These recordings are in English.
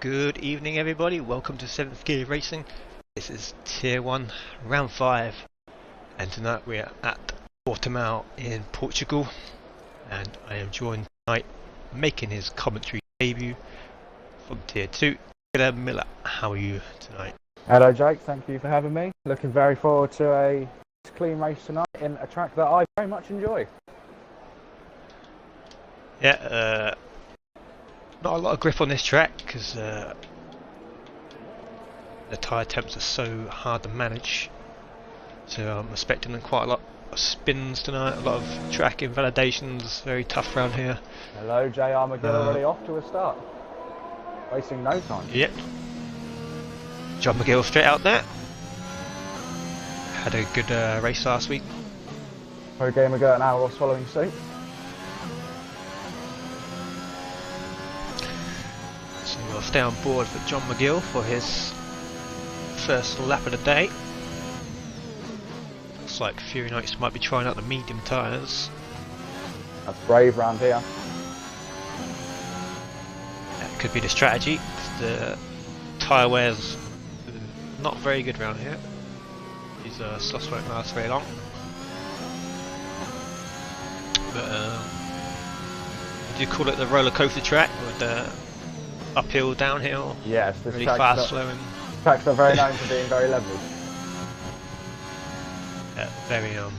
Good evening everybody, welcome to 7th Gear Racing. This is Tier 1, Round 5, and tonight we are at Portimao in Portugal, and I am joined tonight, making his commentary debut from Tier 2, Taylor Miller. How are you tonight? Hello Jake, thank you for having me. Looking very forward to a clean race tonight in a track that I very much enjoy. Yeah, not a lot of grip on this track because the tyre temps are so hard to manage, so I'm expecting quite a lot of spins tonight, a lot of track invalidations, very tough around here. Hello JR McGill, already off to a start. Wasting no time. Yep. John McGill straight out there. Had a good race last week. Pro Gamer got an hour or following suit. So we'll stay on board for John McGill for his first lap of the day. Looks like Fury Knights might be trying out the medium tyres. That's brave round here. That could be the strategy. The tyre wear's not very good around here. These slots won't last very long. But would you call it the roller coaster track with the uphill, downhill? Yes, this really fast, slow, and tracks are very known for being very level. yeah, very up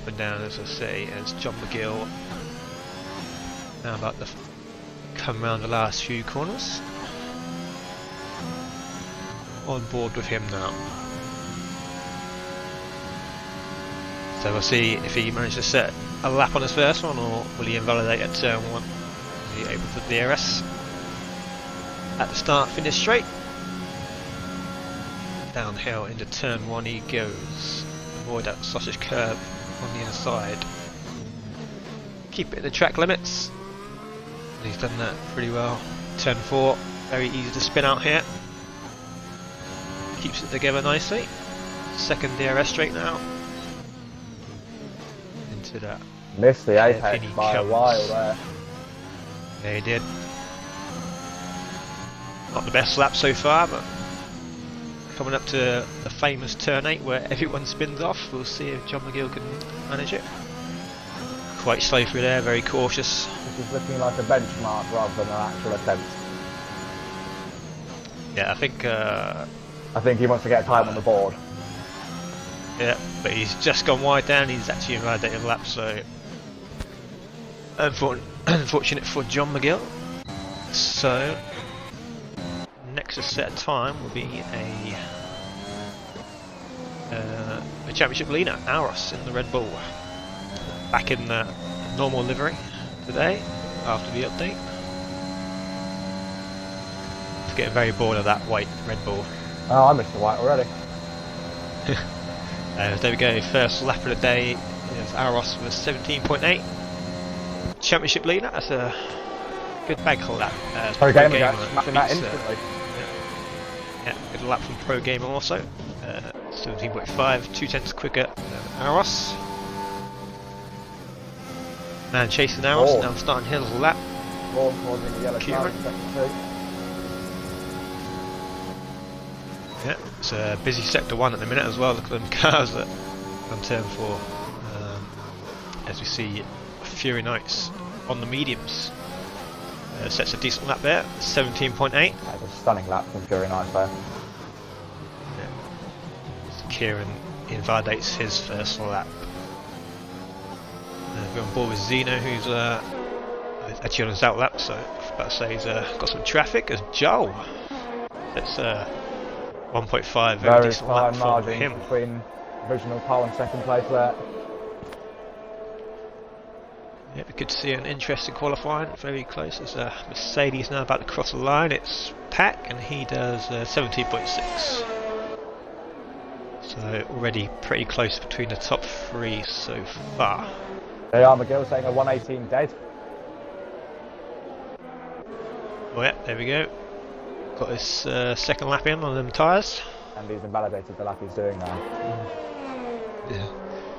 and down, as I say. As John McGill now about to come round the last few corners. On board with him now. So we'll see if he manages to set a lap on his first one, or will he invalidate at turn 1? Is he able to DRS at the start, finish straight? Downhill into turn 1 he goes. Avoid that sausage curve on the inside. Keep it in the track limits. And he's done that pretty well. Turn 4, very easy to spin out here. Keeps it together nicely. Second DRS straight now. Into that. Missed the apex by a while there. Yeah, he did. Not the best lap so far, but coming up to the famous turn 8 where everyone spins off. We'll see if John McGill can manage it. Quite slow through there, very cautious. This is looking like a benchmark rather than an actual attempt. Yeah, I think he wants to get time on the board. yeah, but he's just gone wide down. He's actually invalidated a lap, so unfortunate for John McGill. So next set time will be a championship leader, Auros in the Red Bull, back in the normal livery today after the update. It's getting very bored of that white Red Bull. Oh, I missed the white already. There we go, first lap of the day is Auros with 17.8. Championship leader, that's a good bag lap. Pro Gamer smashing that instantly. Yeah, good lap from Pro Gamer also. 17.5, 2 tenths quicker than Auros. Man chasing Auros, now starting his lap. More in the yellow car in sector 2. Yeah, it's a busy sector 1 at the minute as well. Look at them cars that on turn 4. As we see Fury Knights on the mediums. Sets a decent lap there, 17.8. That's a stunning lap from Fury Knights there. Yeah. Kieran invalidates his first lap. We're on board with Zeno, who's actually on his out lap, so I was about to say he's got some traffic as Joel. That's 1.5, very decent lap for him. Between provisional pole and second place there. Yeah, we could see an interesting qualifying, very close. There's Mercedes now about to cross the line. It's Pack, and he does 17.6. So already pretty close between the top 3 so far. JR McGill saying a 118 dead. Oh yeah, there we go. Got his second lap in on them tyres. And he's invalidated the lap he's doing now. Yeah.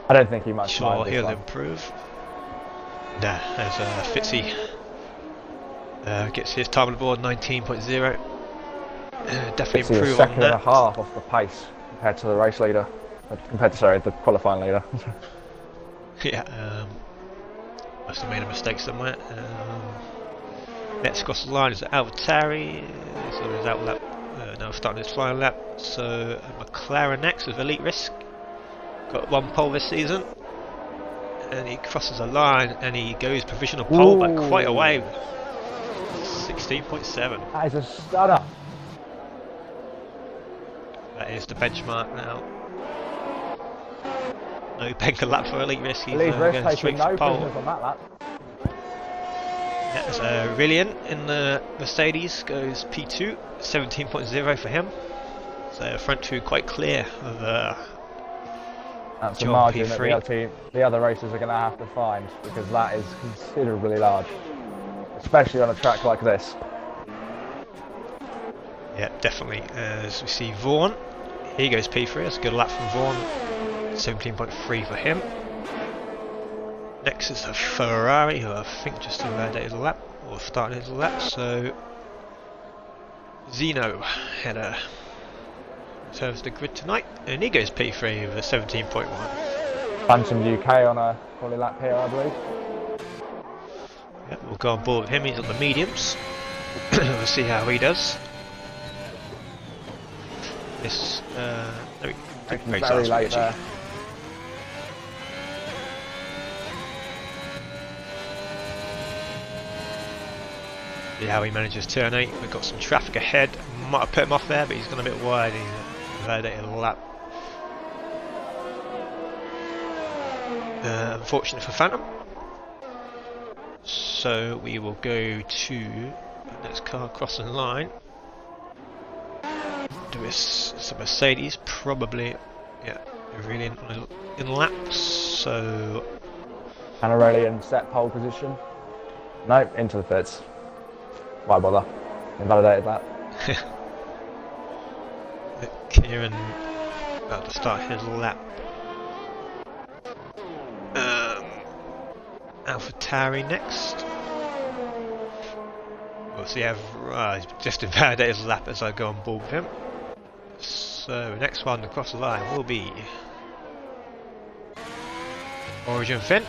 I don't think he much sure mind he'll this improve. Nah, there's Fitzy Gets his time on the board 19.0. Definitely It's a improve on second and a that. half off the pace compared to the race leader. Compared to, sorry, the qualifying leader. Yeah, must have made a mistake somewhere. Next across the line is Alvatari, so his out lap, now starting his final lap. So McLaren next with Elite Risk, got one pole this season, and he crosses the line and he goes provisional pole, but quite away, 16.7. That is a stunner. That is the benchmark now. No banker lap for Elite Risk, he's Elite Risk going taking straight no for pole. prisoners on that lap. That's Rillian in the Mercedes, goes P2, 17.0 for him. So front two quite clear of That's the John margin P3. that the other racers are going to have to find, because that is considerably large, especially on a track like this. Yeah, definitely. As we see Vaughan, he goes P3, that's a good lap from Vaughan, 17.3 for him. Next is a Ferrari, who I think just about his lap, or started his lap, so Zeno had a returns the grid tonight, and he goes P3 with a 17.1. Phantom UK on a quali lap here, I believe. Yeah, we'll go on board with him, he's on the mediums. We'll see how he does. This, Very late there. See how he manages turn 8. We've got some traffic ahead. Might have put him off there, but he's gone a bit wide. He's validated a lap. Unfortunate for Phantom. So we will go to the next car crossing the line. Do it's a Mercedes, probably. Yeah, really in laps. So Aurelian set pole position. Nope, into the pits. Why bother? Invalidated that. Kieran about to start his lap. AlphaTauri next. We'll see how he's just invalidated his lap as I go on board with him. So the next one across the line will be Origin Finn.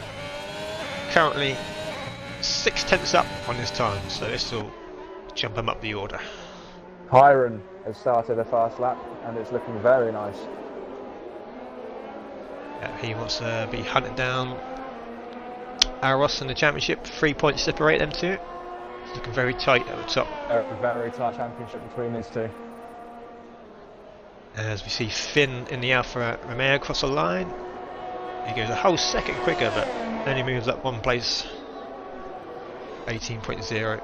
Currently 6/10 up on his time, so this will jump him up the order. Kyron has started a fast lap, and it's looking very nice. Yeah, he wants to be hunting down Aros in the championship. 3 points separate them two. It's looking very tight at the top. A very tight championship between these two. As we see Finn in the Alfa Romeo across the line. He goes a whole second quicker, but only moves up one place. 18.0.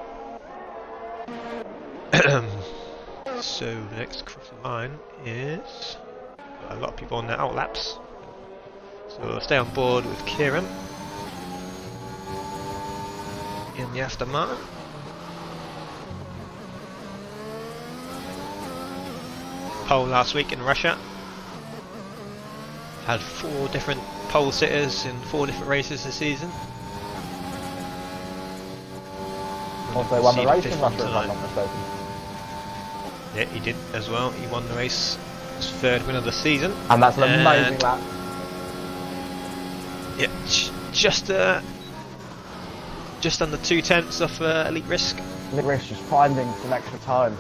So the next across the line is a lot of people on their out laps. So we'll stay on board with Kieran in the Aston Martin. Pole last week in Russia. Had 4 different pole sitters in 4 different races this season. Also won the race in one Russia, if I'm not mistaken. Yeah, he did as well. He won the race. His 3rd win of the season. And that's an amazing lap. Yeah, just under 2/10 off Elite Risk. Elite Risk just finding some extra time.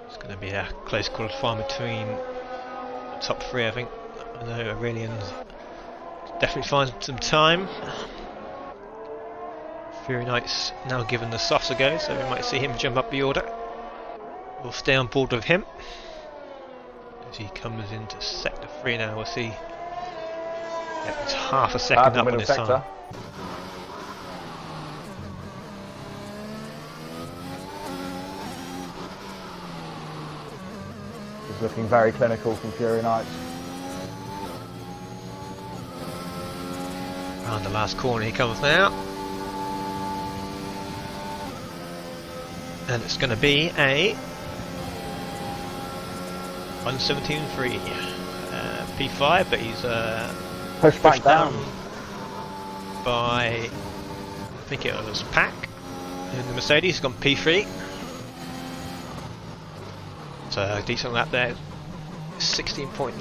It's going to be a close qualifying between the top 3, I think. I know Aurelian's definitely find some time. Fury Knight's now given the softs a go, so we might see him jump up the order. We'll stay on board with him as he comes into sector 3 now. We'll see. Yeah, it's half a second up on his time. He's looking very clinical from Fury Knights. Around the last corner he comes now. And it's going to be a 117.3 P5, but he's pushed back down by think it was Pack in the Mercedes, gone P3. So a decent lap there. 16.9.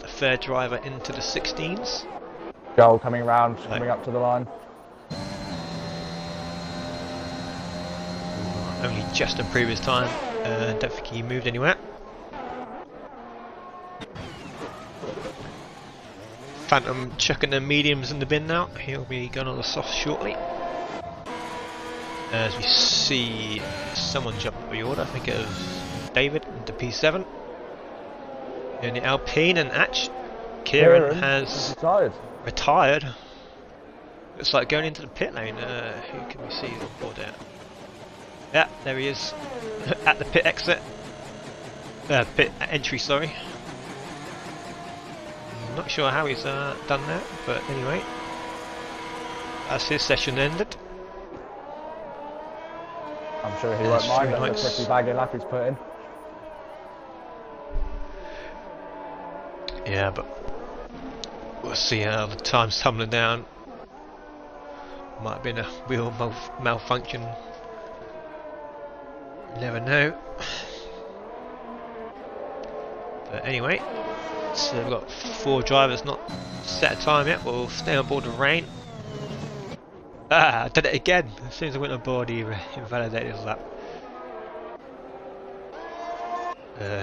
The third driver into the 16s. Goal coming round, coming up to the line. Only just improved his time. Don't think he moved anywhere. Phantom chucking the mediums in the bin now. He'll be going on the soft shortly. As we see someone jump the order, I think it was David into P7. In the Alpine, and Kieran has retired. Looks like going into the pit lane. Who can we see on board there? Yeah, there he is at the pit exit. Pit entry, sorry. Not sure how he's done that, but anyway, that's his session ended. I'm sure he won't mind that the pretty baggy lap he's put in. Yeah, but we'll see how the time's tumbling down. Might have been a wheel malfunction. You never know. But anyway, so we've got 4 drivers not set a time yet. We'll stay on board with rain. I did it again. As soon as I went on board, he invalidated his lap.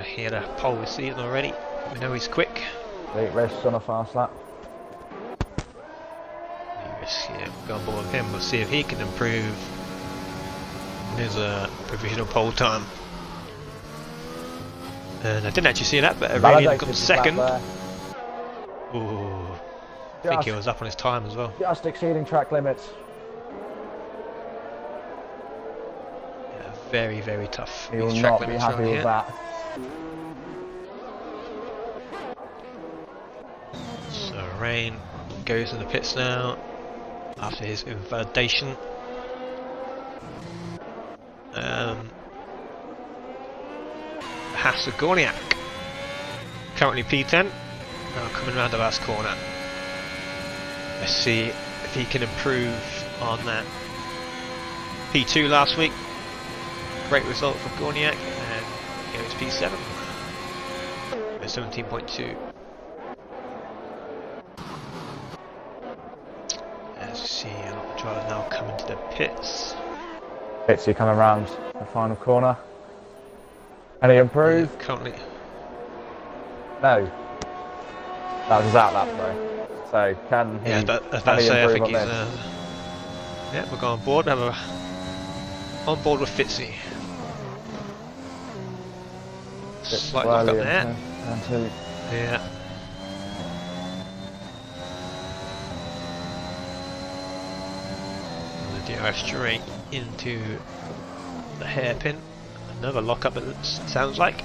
He had a pole this season already. We know he's quick. Late risks on a fast lap. Yeah, we'll go on board with him. We'll see if he can improve his provisional pole time. And I didn't actually see that, but Aurelian got second. Ooh, I think he was up on his time as well. Just exceeding track limits. Yeah, very, very tough. He will not be happy with that. So Rain goes in the pits now after his invalidation. Hasagorniak currently P10, now coming around the last corner. Let's see if he can improve on that P2 last week. Great result for Gorniak, and here is P7 with 17.2. As you see, a lot of drivers now coming to the pits. Pitsy coming around the final corner. Any improve? Yeah, currently. No. That was his out lap though. So can he? Yeah, but I think he's. Yeah, we'll go on board. Have a on board with Fitzy. Slight lock up there. Yeah. And the DRS straight into the hairpin. Another lock up, it sounds like.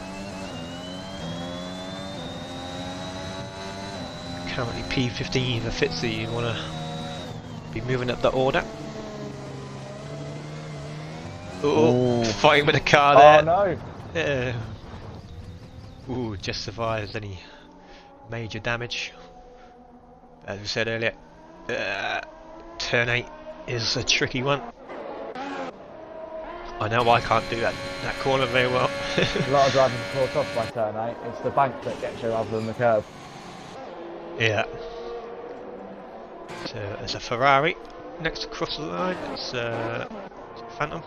Currently P15 for Fitzy. You want to be moving up the order. Oh, fighting with the car there. Oh no! Ooh, just survives any major damage. As we said earlier, turn 8 is a tricky one. I know I can't do that corner very well. A lot of drivers are caught off by turn 8. It's the bank that gets you rather than the curb. Yeah. So there's a Ferrari next across the line. It's Phantom.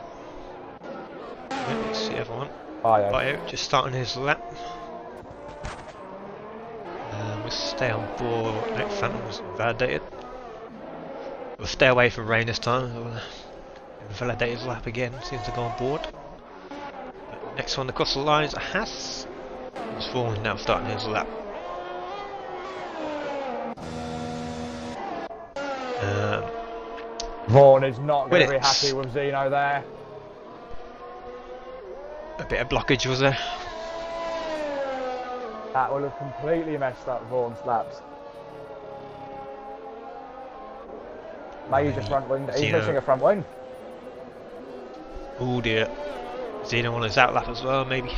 Yeah, let's see everyone. Bio just starting his lap. We'll stay on board. No, Phantom was invalidated. We'll stay away from rain this time. We'll invalidate his lap again. Seems to go on board. But next one across the line is a Haas. He's falling now, starting his lap. Vaughan is not going to be happy with Zeno there. A bit of blockage was there. That will have completely messed up Vaughan's laps. Maybe just front wing. He's missing a front wing. Oh dear. Zeno on his out lap as well, maybe.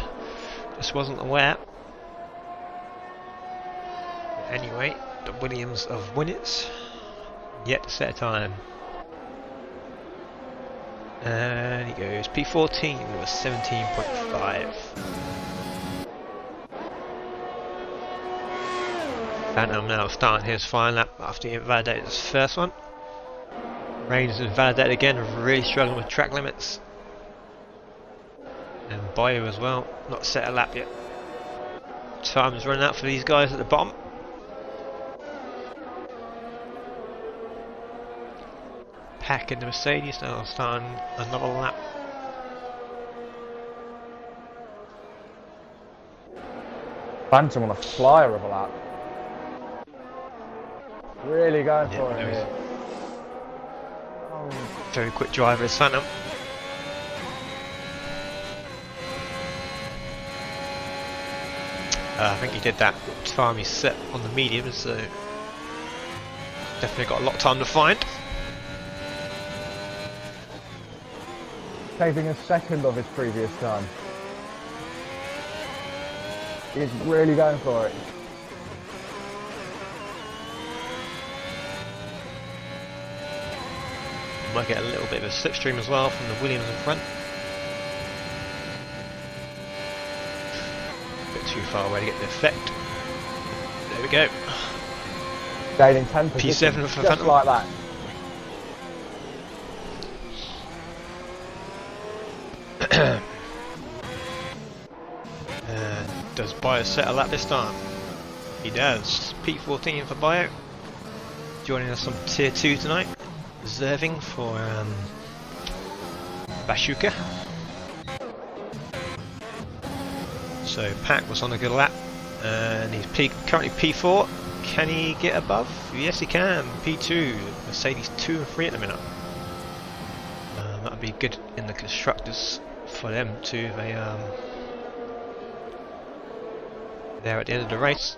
Just wasn't aware. Anyway, the Williams of Winnets yet to set a time. And he goes P14 with 17.5. Phantom now starting his final lap after he invalidated his first one. Rain's invalidated again, really struggling with track limits. And Bio as well, not set a lap yet. Time's running out for these guys at the bottom. Pack in the Mercedes now starting another lap. Phantom on a flyer of a lap. Really going for it here. Very quick driver is Phantom. I think he did that time he set on the medium, so definitely got a lot of time to find. Saving a second of his previous time. He's really going for it. Might get a little bit of a slipstream as well from the Williams in front. A bit too far away to get the effect. There we go. Gaining 10 positions, P7 for just Phantom. like that. Does Bio set a lap this time? He does. P14 for Bio. Joining us on tier 2 tonight. Reserving for Bashuka. So Pack was on a good lap. And he's currently P4. Can he get above? Yes he can. P2. Mercedes 2 and 3 at the minute. That would be good in the constructors for them too. They they're at the end of the race.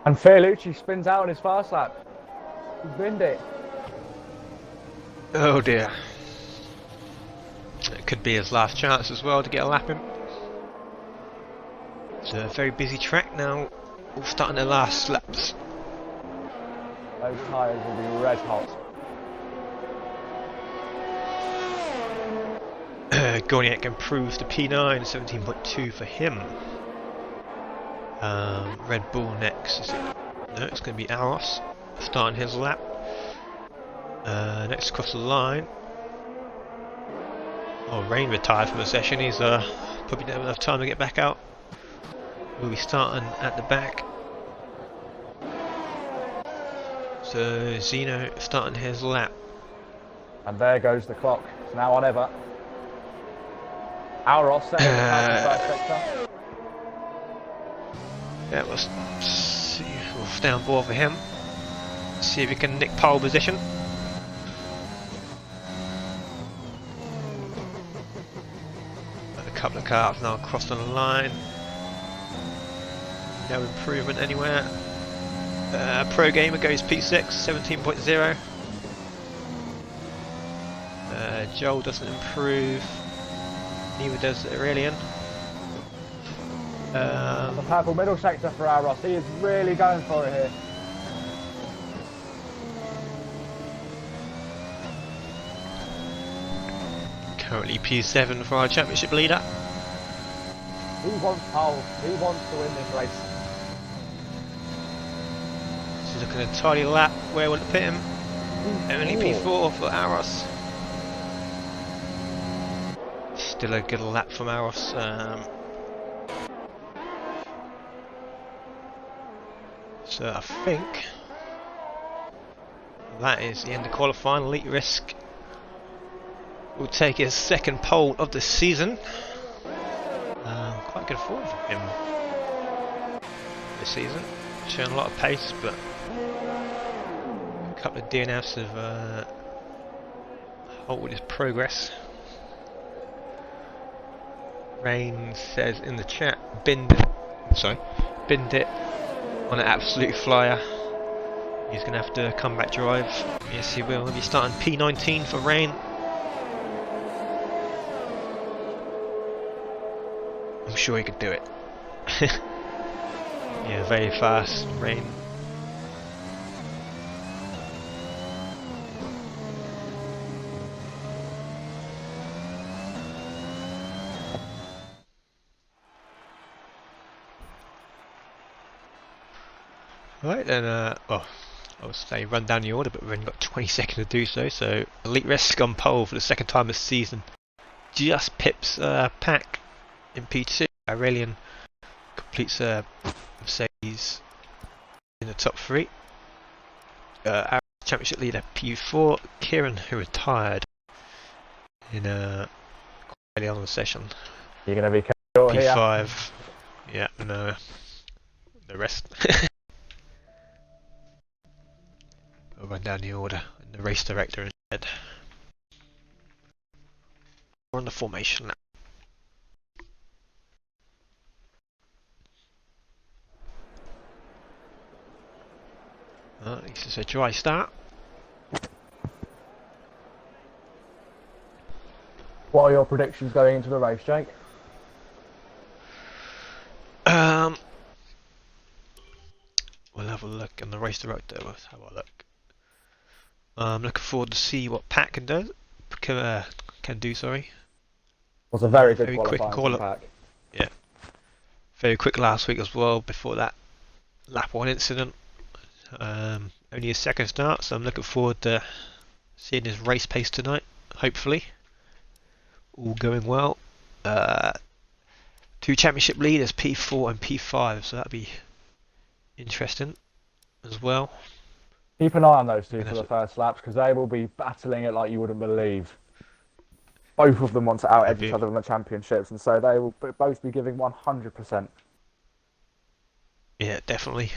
And Fierlucci spins out on his fast lap. He's binned it. Oh dear. It could be his last chance as well to get a lap in. It's a very busy track now. All starting their last laps. Those tyres will be red hot. Gorniak improves to P9, 17.2 for him. Red Bull next. Is it? No, it's going to be Aros starting his lap. Next across the line. Oh, Rain retired from the session. He's probably don't have enough time to get back out. We'll be starting at the back. So Zeno starting his lap. And there goes the clock. It's now on ever. Aros setting the first sector. Yeah, we'll see. We'll stay on board for him. See if he can nick pole position. A couple of cars now across the line. No improvement anywhere. Pro Gamer goes P6, 17.0. Joel doesn't improve. Neither does Aurelian. The purple middle sector for Aros. He is really going for it here. Currently P7 for our championship leader. He wants pole. He wants to win this race. He's looking at a tidy lap. Where will it pit him? Only P4 for Aros. Still a good lap from Aros. So I think that is the end of qualifying. Elite Risk will take his second pole of the season. Quite good form for him this season. Showing a lot of pace, but a couple of DNFs have halted his progress. Rain says in the chat, binned it on an absolute flyer. He's going to have to come back drive. Yes, he will. He'll be starting P19 for Rain. I'm sure he could do it. Yeah, very fast, Rain. Right then, well, I would say run down the order, but we've only got 20 seconds to do so. So Elite Rest on pole for the second time this season. Just pips Pack in P2. Aurelian completes Mercedes in the top three. Our championship leader P4, Kieran, who retired in early on in the session. You're going to be careful here. P5, yeah, no, the rest. I'll run down the order and the race director instead. We're on the formation lap. This is a dry start. What are your predictions going into the race, Jake? We'll have a look and the race director. Let's have a look. I'm looking forward to see what Pat can do. Can do, sorry. Was a very good quick qualifying call from up. Pack. Yeah. Very quick last week as well. Before that lap 1 incident. Only his second start, so I'm looking forward to seeing his race pace tonight. Hopefully, all going well. 2 championship leaders, P4 and P5, so that'd be interesting as well. Keep an eye on those two for the first laps, because they will be battling it like you wouldn't believe. Both of them want to out-edge each other in the championships, and so they will both be giving 100%. Yeah, definitely.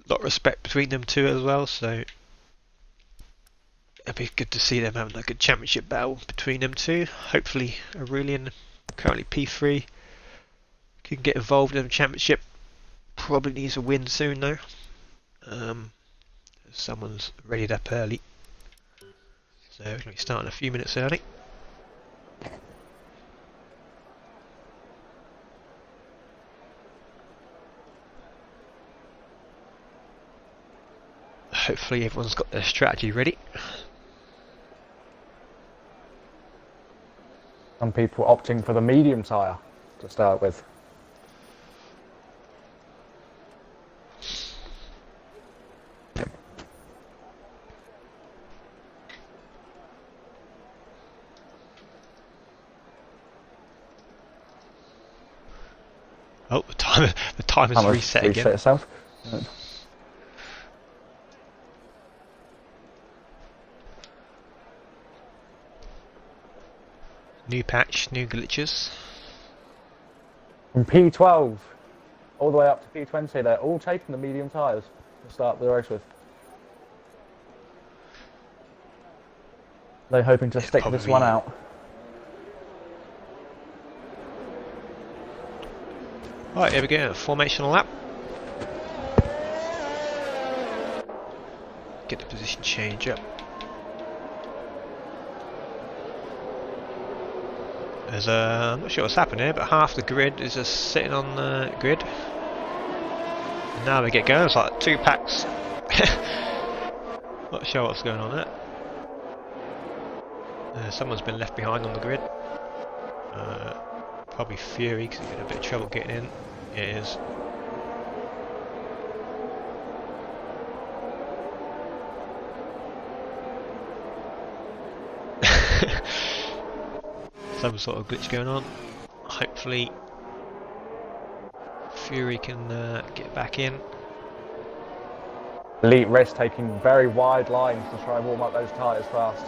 Lot of respect between them two as well, so it'd be good to see them having a good championship battle between them two. Hopefully Aurelian, currently P3, can get involved in the championship. Probably needs a win soon though. Someone's readied up early, so we're going to be starting a few minutes early. Hopefully everyone's got their strategy ready. Some people opting for the medium tyre to start with. Oh, the time is reset again. Reset itself. New patch, new glitches. From P12 all the way up to P20, they're all taking the medium tyres to start the race with. They're hoping to stick this one out. Right, here we go, formational lap. Get the position change up. There's I'm not sure what's happened here, but half the grid is just sitting on the grid. And now we get going, it's like 2 packs. Not sure what's going on there. Someone's been left behind on the grid. Probably Fury, because he's had a bit of trouble getting in. Yeah, it is. Some sort of glitch going on. Hopefully Fury can get back in. Elite Rest taking very wide lines to try and warm up those tyres fast.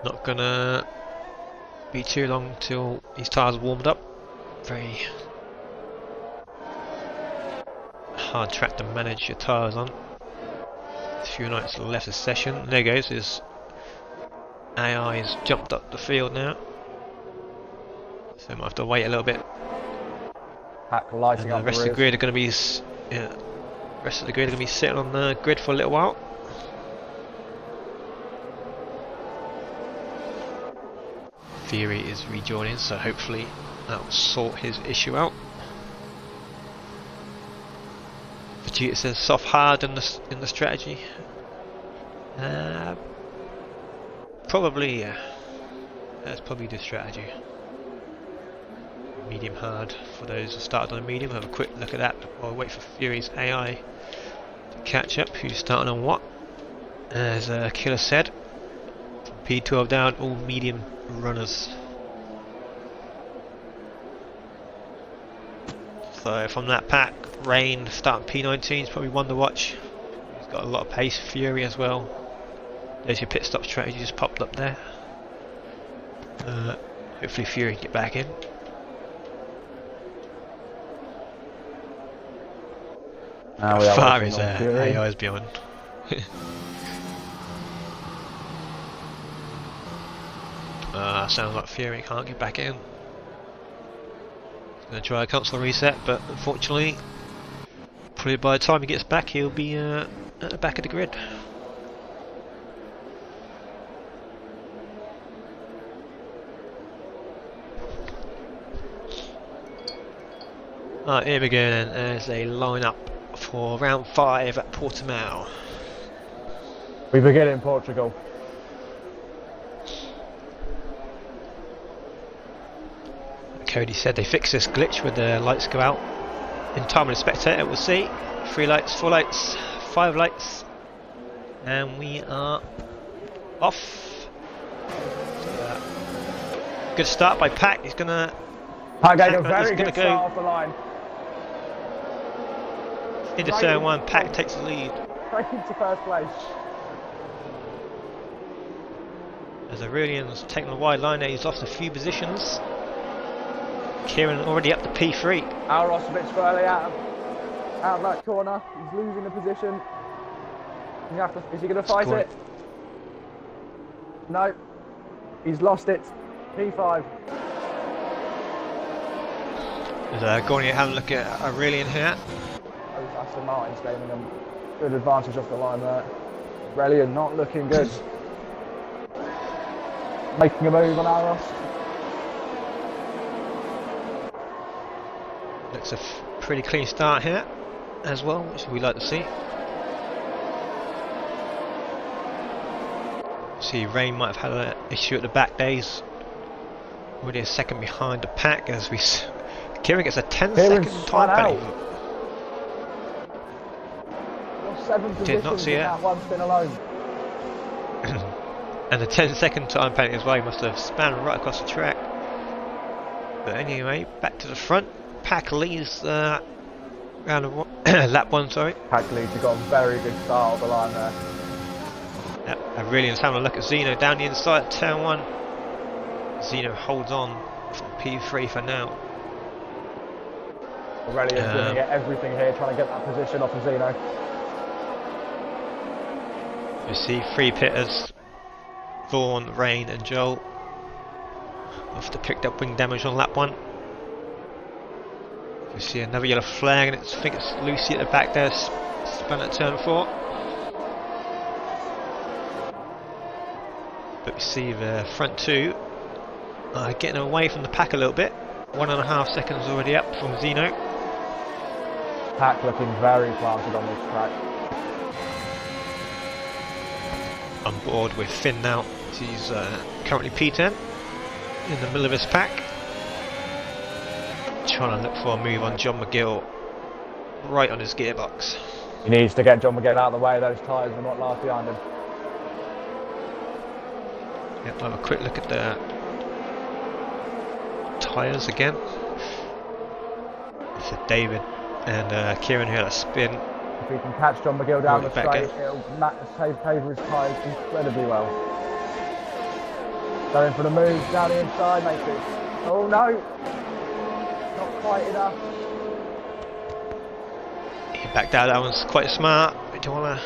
Not gonna be too long till these tyres are warmed up. Very hard track to manage your tyres on. A few nights left of session. There goes, his AI has jumped up the field now. So might have to wait a little bit. Pack lighting And up the rest of the grid are going to be rest of the grid are going to be sitting on the grid for a little while. Theory is rejoining, so hopefully that will sort his issue out. Vegeta says soft hard in the strategy. Probably, yeah. That's probably the strategy. medium hard for those who started on a medium. Have a quick look at that while we wait for Fury's AI to catch up. Who's starting on what? As Killer said, P12 down, all medium runners. So from that pack, Rain starting P19 is probably one to watch. He's got a lot of pace. Fury as well. There's your pit stop strategy just popped up there. Hopefully Fury can get back in. Now How far is AI's beyond? Sounds like Fury can't get back in. Gonna try a console reset, but unfortunately, probably by the time he gets back, he'll be at the back of the grid. Here we go then, as a lineup for round 5 at Portimao. We begin in Portugal. Cody said they fixed this glitch where the lights go out in time with the spectator. We'll see. 3 lights, 4 lights, 5 lights, and we are off. Good start by Pack. He's gonna. Pack getting a very good start off the line. Into turn 1, Pack takes the lead. Straight into first place. As Aurelian's taken a wide line there, he's lost a few positions. Kieran already up to P3. Alros a bit squirrely out of that corner. He's losing the position. Is he going to fight it? No. He's lost it. P5. There's going to have a look at Aurelian here. Aston Martin's gaining a good advantage off the line there. Aurelian not looking good. Making a move on Alros. Looks a pretty clean start here as well, which we like to see. See, Rain might have had an issue at the back days. Already a second behind the Pack as we. Kieran gets a 10-second time penalty. 7 positions. Did not see it. That one spin alone. And the 10-second time penalty as well. He must have spanned right across the track. But anyway, back to the front. Pack leads round of lap 1, sorry. Pack leads, he got a very good start of the line there. Yep, Aurelian's having a look at Zeno down the inside, turn 1. Zeno holds on for P3 for now. Aurelian's winning it, everything here, trying to get that position off of Zeno. You see 3 pitters, Vaughan, Rain and Joel. After picked up wing damage on lap 1. We see another yellow flag, and I think it's Lucy at the back there, spun at turn 4. But we see the front 2 getting away from the Pack a little bit. 1.5 seconds already up from Zeno. Pack looking very planted on this track. On board with Finn now. He's currently P10 in the middle of his pack. Trying to look for a move on John McGill right on his gearbox. He needs to get John McGill out of the way, those tyres will not last behind him. Yep, have a quick look at the tyres again. It's David and Kieran who had a spin. If he can catch John McGill down the straight, it'll favour his tyres incredibly well. Going for the move down the inside, makes it. Oh no! Not quite enough. He backed out, that one's quite smart. We don't want to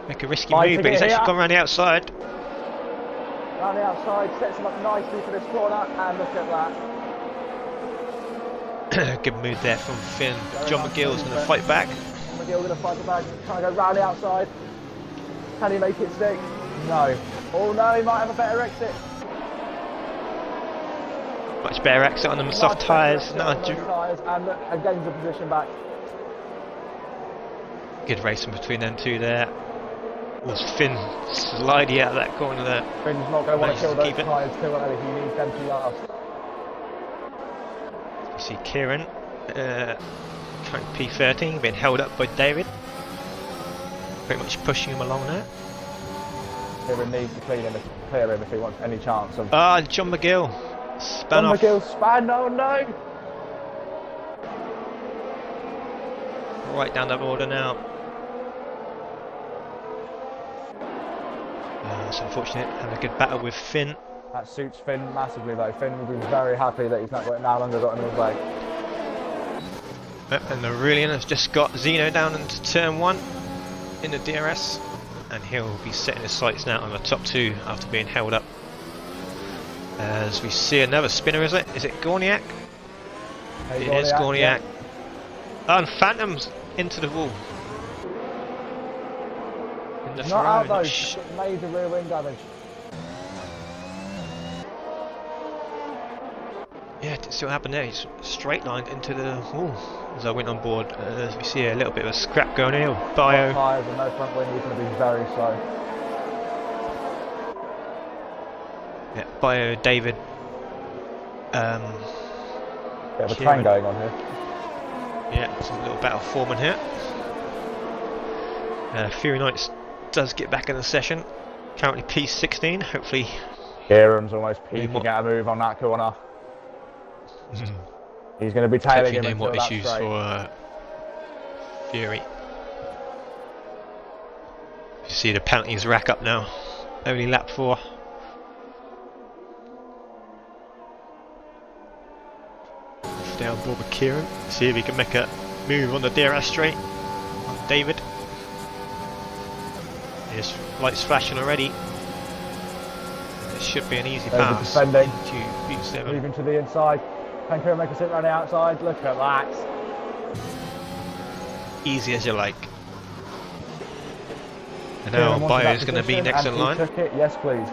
make a risky move, but he's actually gone around the outside. Around the outside, sets him up nicely for this corner, and look at that. Good move there from Finn. John McGill's going to fight back. McGill going to fight back, trying to go round the outside. Can he make it stick? No. Oh no, he might have a better exit. Much better exit on them soft tyres. And look, again the position back. Good racing between them two there. Was Finn sliding out of that corner there? Finn's not going to want to kill those tyres too early, he needs them to last. see Kieran, currently P13, being held up by David. Pretty much pushing him along there. Kieran needs to clear him if he wants any chance of. Ah, and John McGill spun off. John McGill span, oh no! Right down the border now. It's unfortunate, having a good battle with Finn. That suits Finn massively though. Finn will be very happy that he's no longer got in his way. And Aurelian has just got Zeno down into turn 1 in the DRS. And he'll be setting his sights now on the top 2 after being held up. As we see another spinner, is it? Is it Gorniak? Hey, It is Gorniak. Yeah. Oh, and Phantom's into the wall. In the Not out though, Ferrari. just major rear wing damage. Yeah, it still happened there. He's straight lined into the wall as I went on board. As we see a little bit of a scrap going here. Bio. Tyres and no front wing, he's going to be very slow. Yeah, Bio, David. Bit of a Kieran. train going on here. Yeah, it's a little battle foreman here. Fury Knights does get back in the session. Currently P16. Hopefully. Kieran's almost peeking more- at a move on that corner. He's going to be tailing Hopefully him no until more that's issues straight. for Fury. You see the penalties rack up now. Only lap 4. Stay on board with Kieran. See if he can make a move on the DRS straight. On David. His lights flashing already. It should be an easy David pass. defending. Into P7. Moving to the inside. Can Kieran make a sit around the outside? Look at that. Easy as you like. And Kieran now wanted Bio that is going to be position next and in he line. took it. Yes, please.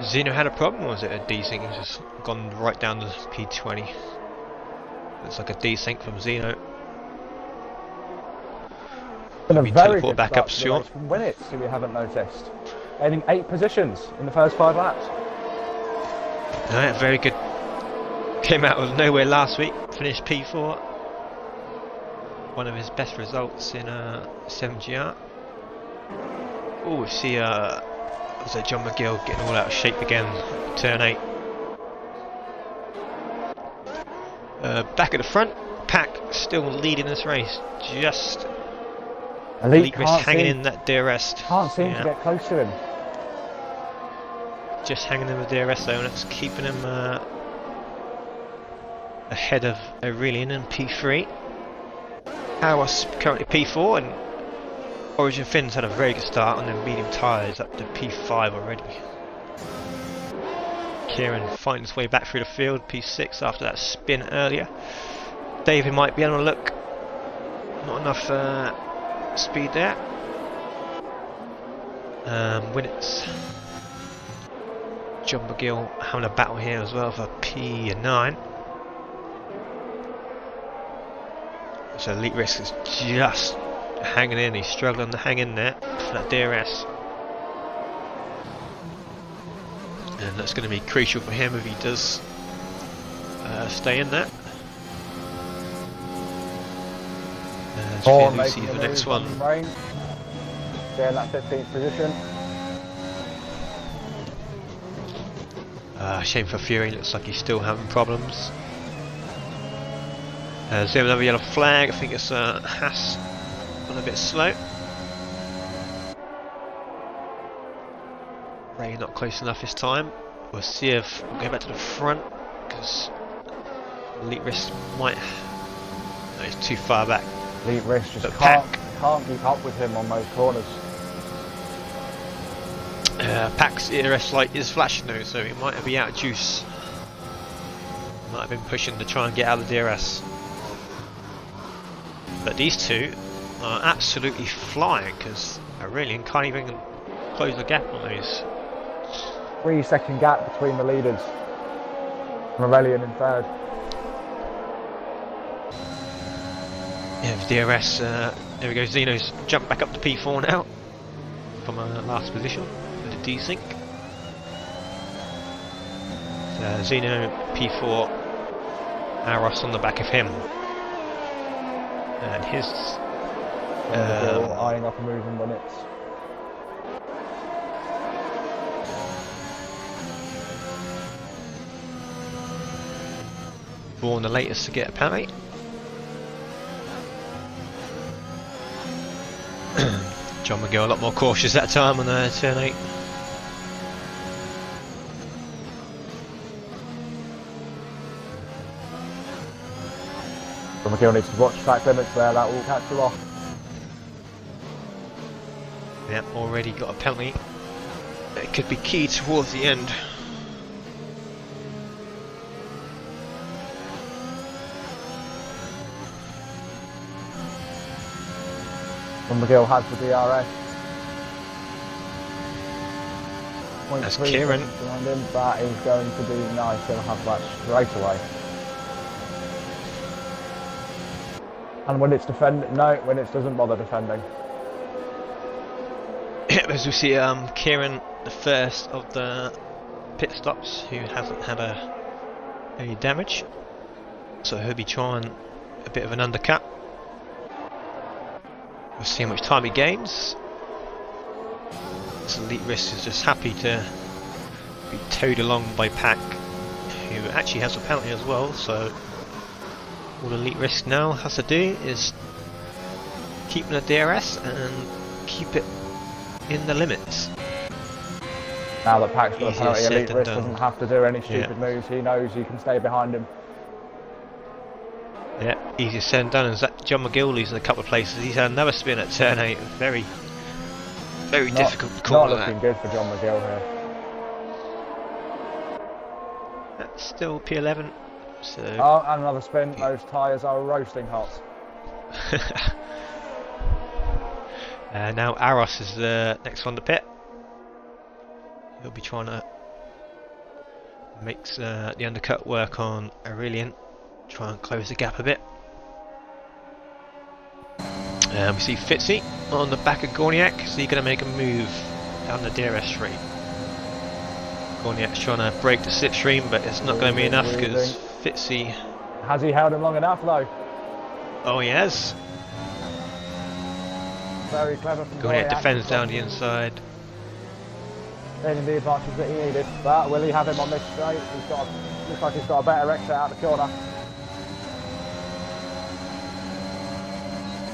Zeno had a problem, or was it a desync? He's just gone right down to P20. It's like a desync from Zeno. Been a We very teleport good back start up to the short. race from Winnett, if you haven't noticed. Gaining 8 positions in the first 5 laps. Alright, very good. Came out of nowhere last week, finished P4. One of his best results in 7GR. Oh, we see was it John McGill getting all out of shape again, turn 8. Back at the front, Pack still leading this race. Just Elite Risk can't hanging seem, in that DRS. can't seem to get close to him. Just hanging in the DRS zone. That's keeping him ahead of Aurelian in P3. Hawas currently P4, and Origin Finn's had a very good start on the medium tyres up to P5 already. Kieran finding his way back through the field, P6 after that spin earlier. David might be on a look. Not enough speed there. Winnett's John McGill having a battle here as well for P9. So Elite Risk is just hanging in, he's struggling to hang in there for that DRS. And that's going to be crucial for him if he does stay in there. Or Lucy making for a the next move one. on Rain. Stay in that 15th position. Shame for Fury, looks like he's still having problems. There's another yellow flag, I think it's Haas on a bit slow. Ray not close enough this time. We'll see if we'll go back to the front, because Elite Risk might... No, he's too far back. Elite Risk just But can't keep up with him on those corners. Pack's ERS light is flashing though, so it might be out of juice. Might have been pushing to try and get out of the DRS. But these two are absolutely flying, because Aurelian can't even close the gap on those. 3-second gap between the leaders. Aurelian in third. Yeah, the DRS, there we go, Zeno's jumped back up to P4 now from last position with a desync. Zeno P4, Aros on the back of him, and his eyeing up a move in minutes. Vaughan the latest to get a penalty. John McGill a lot more cautious that time on turn 8. John McGill needs to watch track limits there, that will catch you off. Yeah, already got a penalty. It could be key towards the end. John McGill has the DRS. That's Kieran. Behind him. That is going to be nice. He'll have that straight away. And when it's when it doesn't bother defending. As we see, Kieran, the first of the pit stops, who hasn't had any damage, so he'll be trying a bit of an undercut. We'll see how much time he gains. This elite risk is just happy to be towed along by Pack, who actually has a penalty as well. So all elite risk now has to do is keep the DRS and keep it in the limits. Now that Pack's got a penalty, Easier elite said risk than done. doesn't have to do any stupid moves. He knows he can stay behind him. Yeah, easier said than done. As that John McGill losing a couple of places, he's had another spin at turn 8. Very difficult to call Not that. looking good for John McGill here. That's still P11. So Oh, and another spin. Those tyres are roasting hot. now Aros is the next one to pit. He'll be trying to make the undercut work on Aurelian. Try and close the gap a bit. We see Fitzy on the back of Gorniak. Is he going to make a move down the DRS straight? Gorniak's trying to break the slipstream, but it's not going to be enough because Fitzy. Has he held him long enough though? Oh, he has. Very clever from Gorniak defends down the inside. Taking the advantage that he needed. But will he have him on this straight? Looks like he's got a better exit out the corner.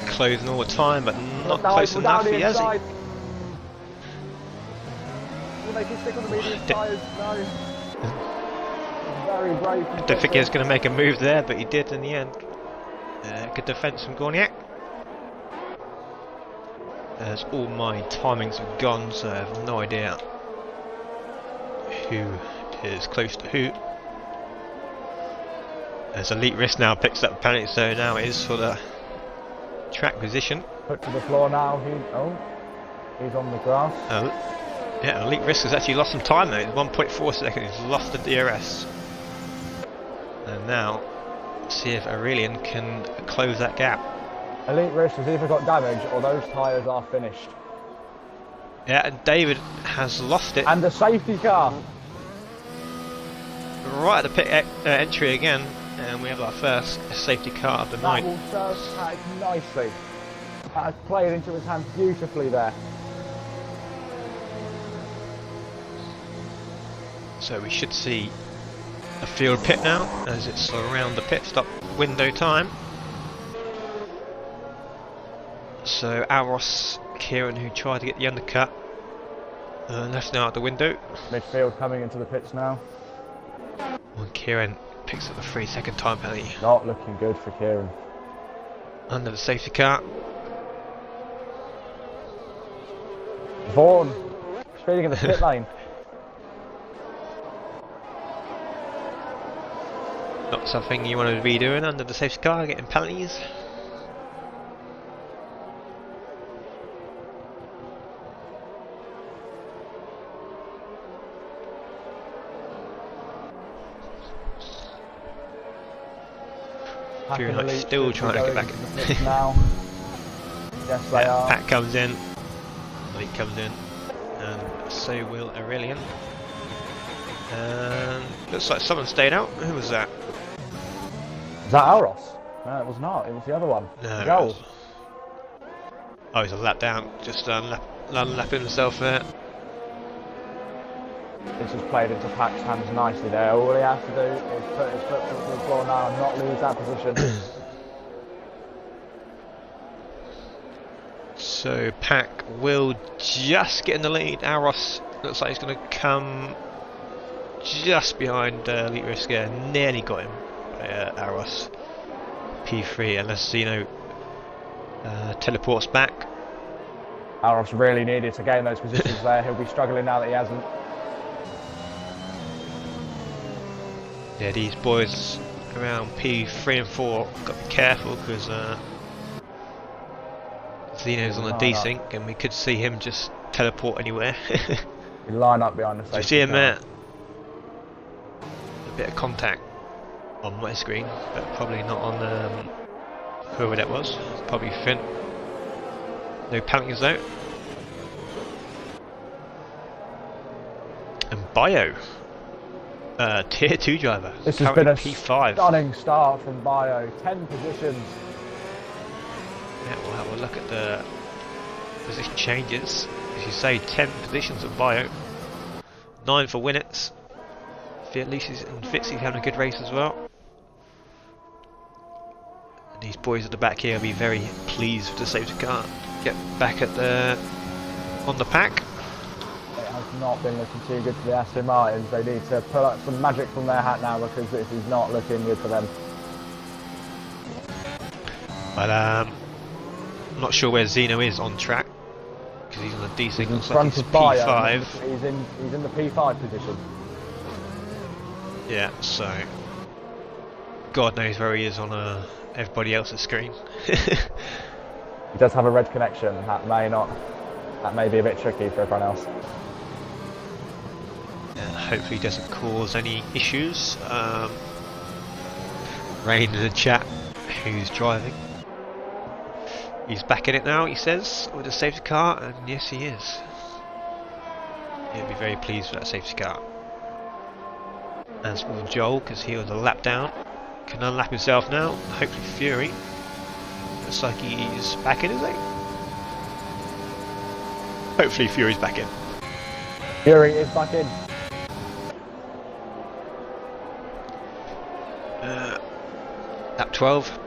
Closing all the time, but not close enough. He has it. Will they stick on the medium tyres? No. Very brave. I don't think he was going to make a move there, but he did in the end. Good defence from Gorniak. As all my timings are gone, so I have no idea who is close to who. As Elite Risk now picks up the penalty, so now it is for the track position. Put to the floor now. He's on the grass. Yeah, Elite Risk has actually lost some time though. 1.4 seconds. He's lost the DRS. And now, see if Aurelian can close that gap. Elite Risk has either got damage or those tyres are finished. Yeah, and David has lost it. And the safety car. Right at the pit entry again. And we have our first safety car of the night. That will serve Pat nicely. That has played into his hands beautifully there. So we should see a field pit now, as it's around the pit stop window time. So Aros, Kieran, who tried to get the undercut, left now out the window. Midfield coming into the pits now. And Kieran picks up a 3-second time penalty. Not looking good for Kieran. Under the safety car. Vaughan, speeding in the pit lane. Not something you want to be doing under the safety car, getting penalties. Feeling like still trying to get back in. Now. Yes, they are. Pat comes in. Elite comes in. And so will Aurelian. And Looks like someone stayed out. Who was that? Is that Aros? No, it was not. It was the other one. No. Joel. Oh, he's a lap down. Just unlapping himself there. This has played into Pac's hands nicely there. All he has to do is put his foot to the floor now and not lose that position. So Pac will just get in the lead. Aros looks like he's going to come just behind Litriska. Nearly got him. Aros P3 unless Zeno teleports back. Aros really needed to gain those positions there. He'll be struggling now that he hasn't. Yeah, these boys around P3 and 4 got to be careful because Zeno's on a desync and we could see him just teleport anywhere. We line up behind the safety Do you see him car. there? A bit of contact on my screen, but probably not on whoever that was. Probably Finn. No penalties though. And Bio. Tier 2 driver. This has been a P5. stunning start from Bio. 10 positions. Yeah, we'll have a look at the position changes. As you say, 10 positions of Bio. 9 for Winnets. Fitzy's and Fitzy's having a good race as well. And these boys at the back here will be very pleased with the safety car. Get back at on the pack. It has not been looking too good for the Aston Martins. They need to pull up some magic from their hat now because this is not looking good for them. But I'm not sure where Zeno is on track because he's on a desync. Looks like he's P5. He's in the P5 position. Yeah, so God knows where he is on everybody else's screen. He does have a red connection. That may be a bit tricky for everyone else. Hopefully he doesn't cause any issues. Rain in the chat, who's driving? He's back in it now, he says, with a safety car, and yes he is. He'll be very pleased with that safety car. As for Joel, because he was a lap down, can unlap himself now. Hopefully Fury. Looks like he's back in, is he? Hopefully Fury's back in. Fury is back in. Lap 12.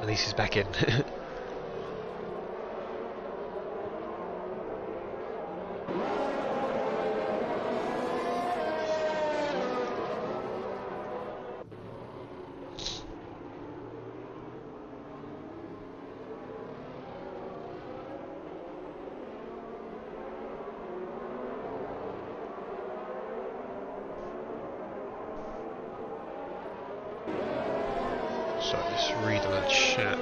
At least he's back in. So just read the chat.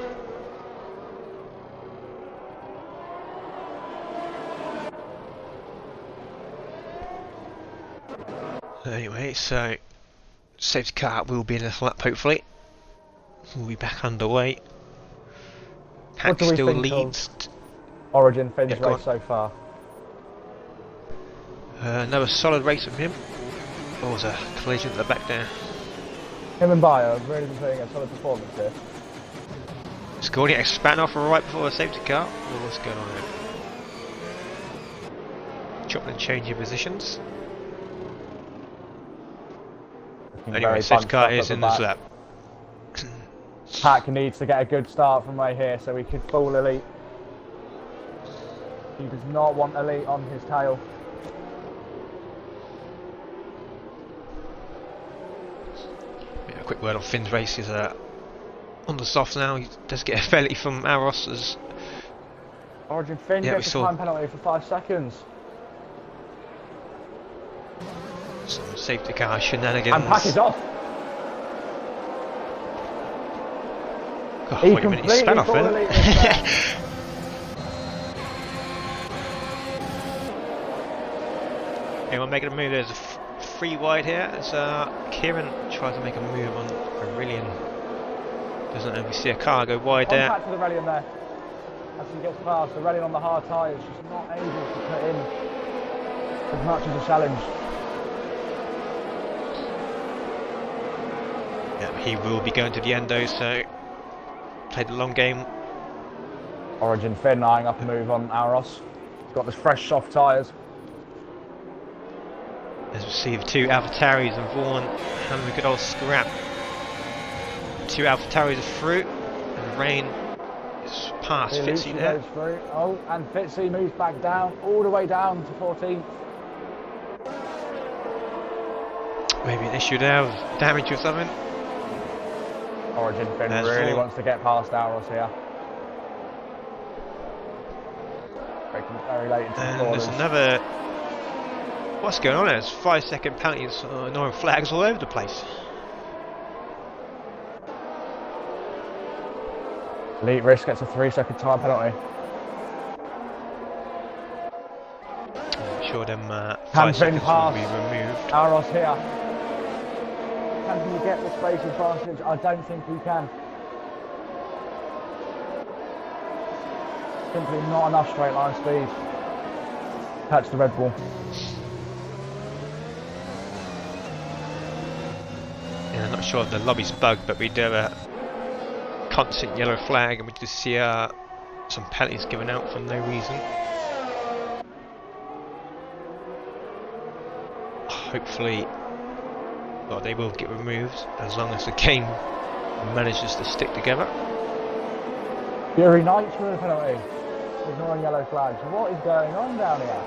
Anyway, so safety car will be in this lap hopefully. We'll be back underway. What Pack do we still think leads. Origin Finn's Yeah, go race so far? Another solid race from him. Oh, was a collision at the back there. Him and Bio have really been putting a solid performance here. Scored it, span off right before the safety car. Oh, what's going on there? Chopping and changing positions. Looking Anyway, very safety bunched car up is at in the this back. lap. Pack needs to get a good start from right here so he could fall elite. He does not want elite on his tail. Yeah, a quick word on Finn's race. He's on the soft now. He does get a penalty from Aros as Origin Finn Yeah, we gets a saw- time penalty for 5 seconds. some safety car shenanigans. And Pack is off. God, He wait a minute, he span off completely then. elite this time. Anyone making a move? There's a free wide here as Kieran tries to make a move on Aurelian. Doesn't know if we see a car go wide there. Contact to the Aurelian there. As he gets past, Aurelian on the hard tyres, just not able to put in as much as a challenge. he will be going to the end though, so play the long game. Origin Finn eyeing up a move on Aros. He's got the fresh soft tyres. Has received 2 AlphaTauris and Vaughan having a good old scrap. 2 AlphaTauris are through, and Rain is past Fitzy there. Goes through. Oh, and Fitzy moves back down, all the way down to 14th. Maybe an issue there with damage or something. Origin Finn There's really Vaughan. wants to get past Aros here. Breaking very late into the And corners. there's another. What's going on there? There's 5-second penalties, annoying flags all over the place. Elite Risk gets a 3-second time penalty. I'm sure them 5 Hand seconds will pass. be removed. Aros here. Can you get the space advantage? I don't think he can. Simply not enough straight line speed. Catch the Red Bull. Yeah, I'm not sure if the lobby's bugged, but we do have a constant yellow flag, and we just see some penalties given out for no reason. Hopefully, well, they will get removed as long as the game manages to stick together. Fury Knights for a penalty. Ignoring yellow flags. What is going on down here?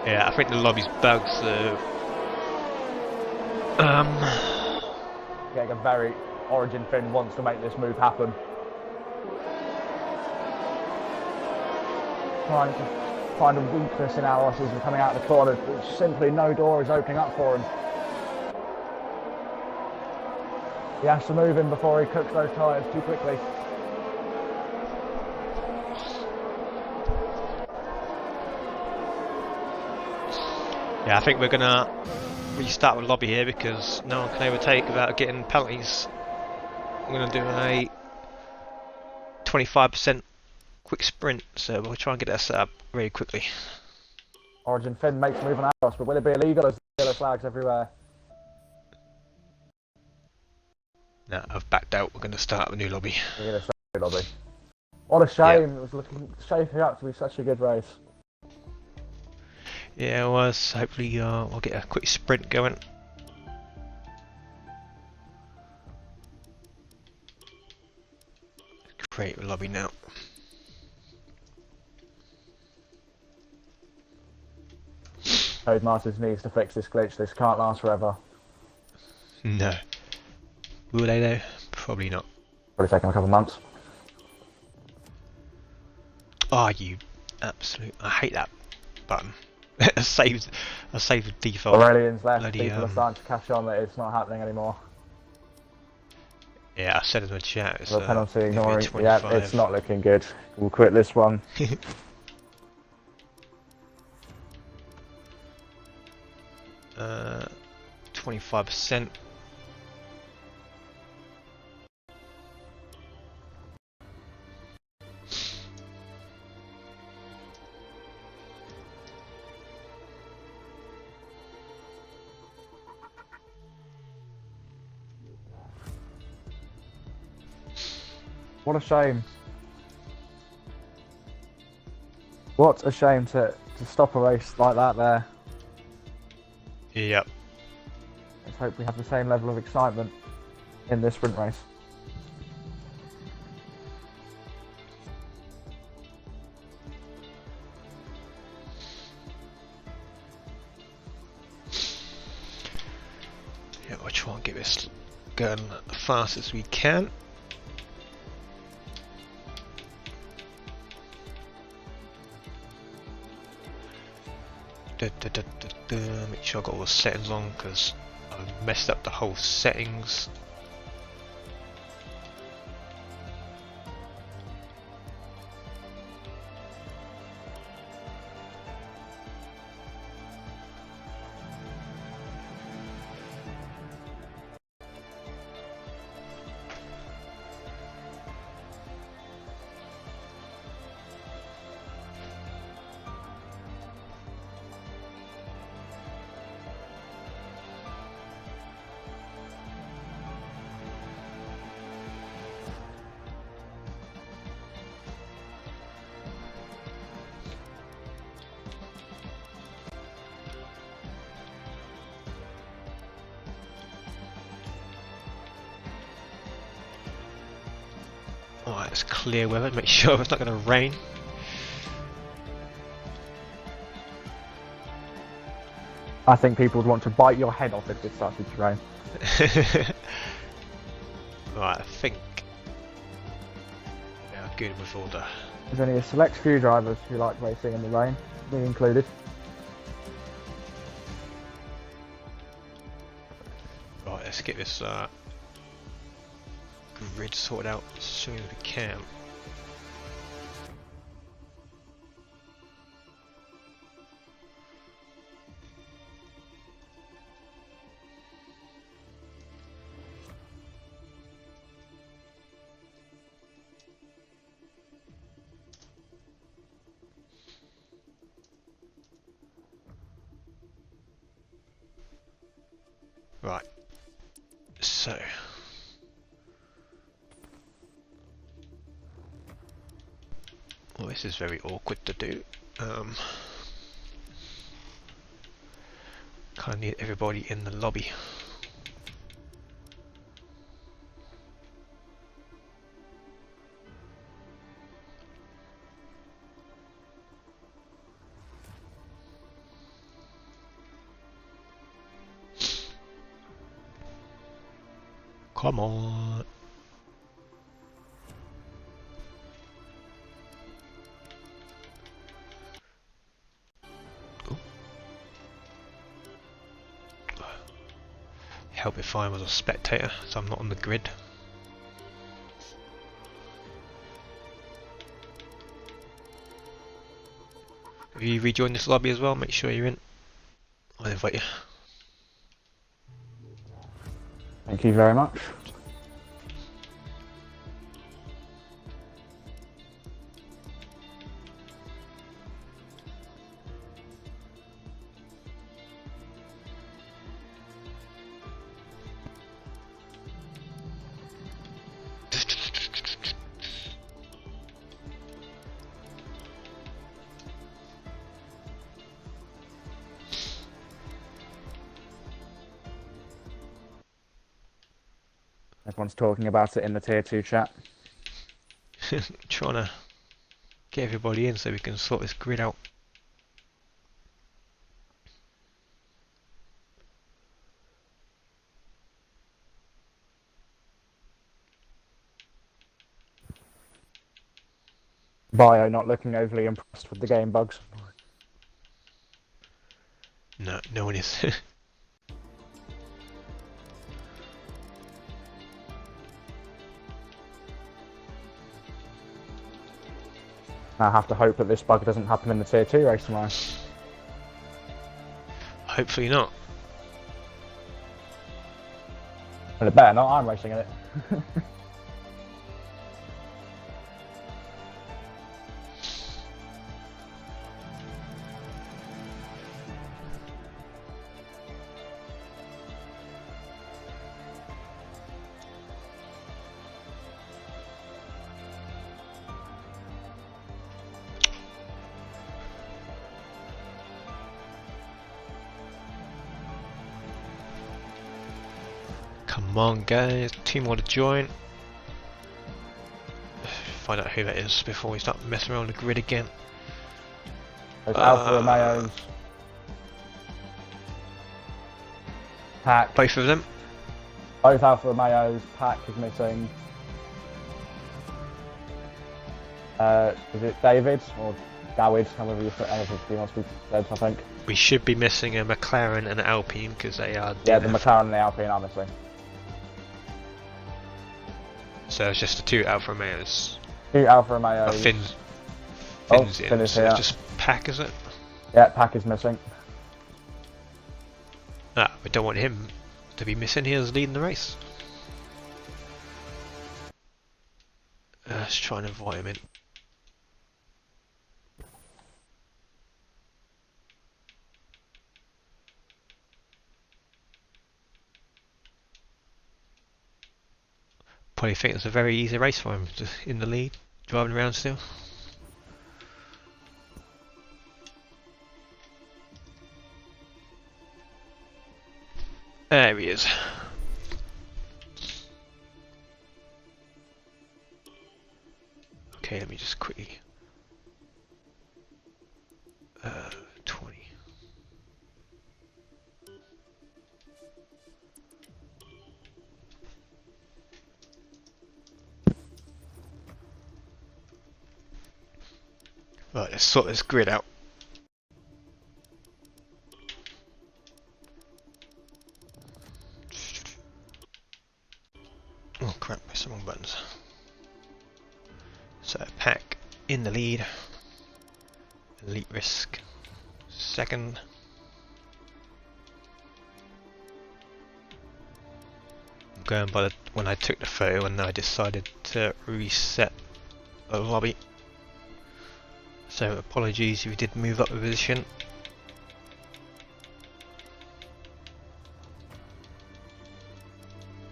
Yeah, I think the lobby's bugged, so Getting a very Origin Finn wants to make this move happen. Trying to find a weakness in Aros as we're coming out of the corner. Simply no door is opening up for him. He has to move in before he cooks those tyres too quickly. yeah, I think we're gonna restart with lobby here because no one can overtake without getting penalties. I'm gonna do a 25% quick sprint, so we'll try and get that set up very quickly. Origin Finn makes a move on Aros, but will it be illegal as yellow flags everywhere? No, I've backed out. We're gonna start a new lobby. We're going to start the lobby. What a shame. It was looking shaping up to be such a good race. Yeah, it was. Hopefully, we'll get a quick sprint going. Create a lobby now. Codemasters needs to fix this glitch. This can't last forever. No. Will they though? Probably not. Probably taking a couple of months. Oh, you absolute! I hate that button. I saved the default. Aurelian's left. Bloody, People are starting to catch on that it's not happening anymore. Yeah, I said in the chat. It's The penalty gonna be a ignoring. 25. Yeah, it's not looking good. We'll quit this one. 25%. What a shame. What a shame to stop a race like that there. Yep. Let's hope we have the same level of excitement in this sprint race. Yeah, we'll try and get this going as fast as we can. Make sure I got all the settings on because I've messed up the whole settings. Alright, it's clear weather, make sure it's not going to rain. I think people would want to bite your head off if it started to rain. Right, I think we are good with all the... There's only a select few drivers who like racing in the rain, me included. Right, let's get this grid sorted out as soon as we can. Right, so well, this is very awkward to do. Kind of need everybody in the lobby. Come on. Ooh. Help if I was a spectator, so I'm not on the grid. If you rejoin this lobby as well, make sure you're in. I'll invite you. Thank you very much. Everyone's talking about it in the tier 2 chat. Trying to get everybody in so we can sort this grid out. Bio not looking overly impressed with the game bugs. No, no one is. I have to hope that this bug doesn't happen in the tier 2 race tomorrow. Hopefully not. And it better not, I'm racing in it. Come on guys, 2 more to join. Find out who that is before we start messing around the grid again. There's Alfa Romeo's. Pack. Both of them? Both Alfa Romeo's. Pack is missing. Is it David or Dawid? However he wants to be said, I think. We should be missing a McLaren and an Alpine because they are... Yeah, the McLaren and the Alpine are missing. So it's just the 2 Alfa Romeos. 2 Alfa Romeos. Finn's in, Finn is so here. it's just Pack, is it? Yeah, Pack is missing. Ah, we don't want him to be missing. He is leading the race. Let's try and invite him in. Probably think it's a very easy race for him, just in the lead, driving around still. There he is. Okay, let me just quickly 20. Right, let's sort this grid out. Oh crap, press the wrong buttons. So Pack in the lead, Elite Risk second, I'm going by the, when I took the photo and I decided to reset the lobby. So apologies if you did move up a position.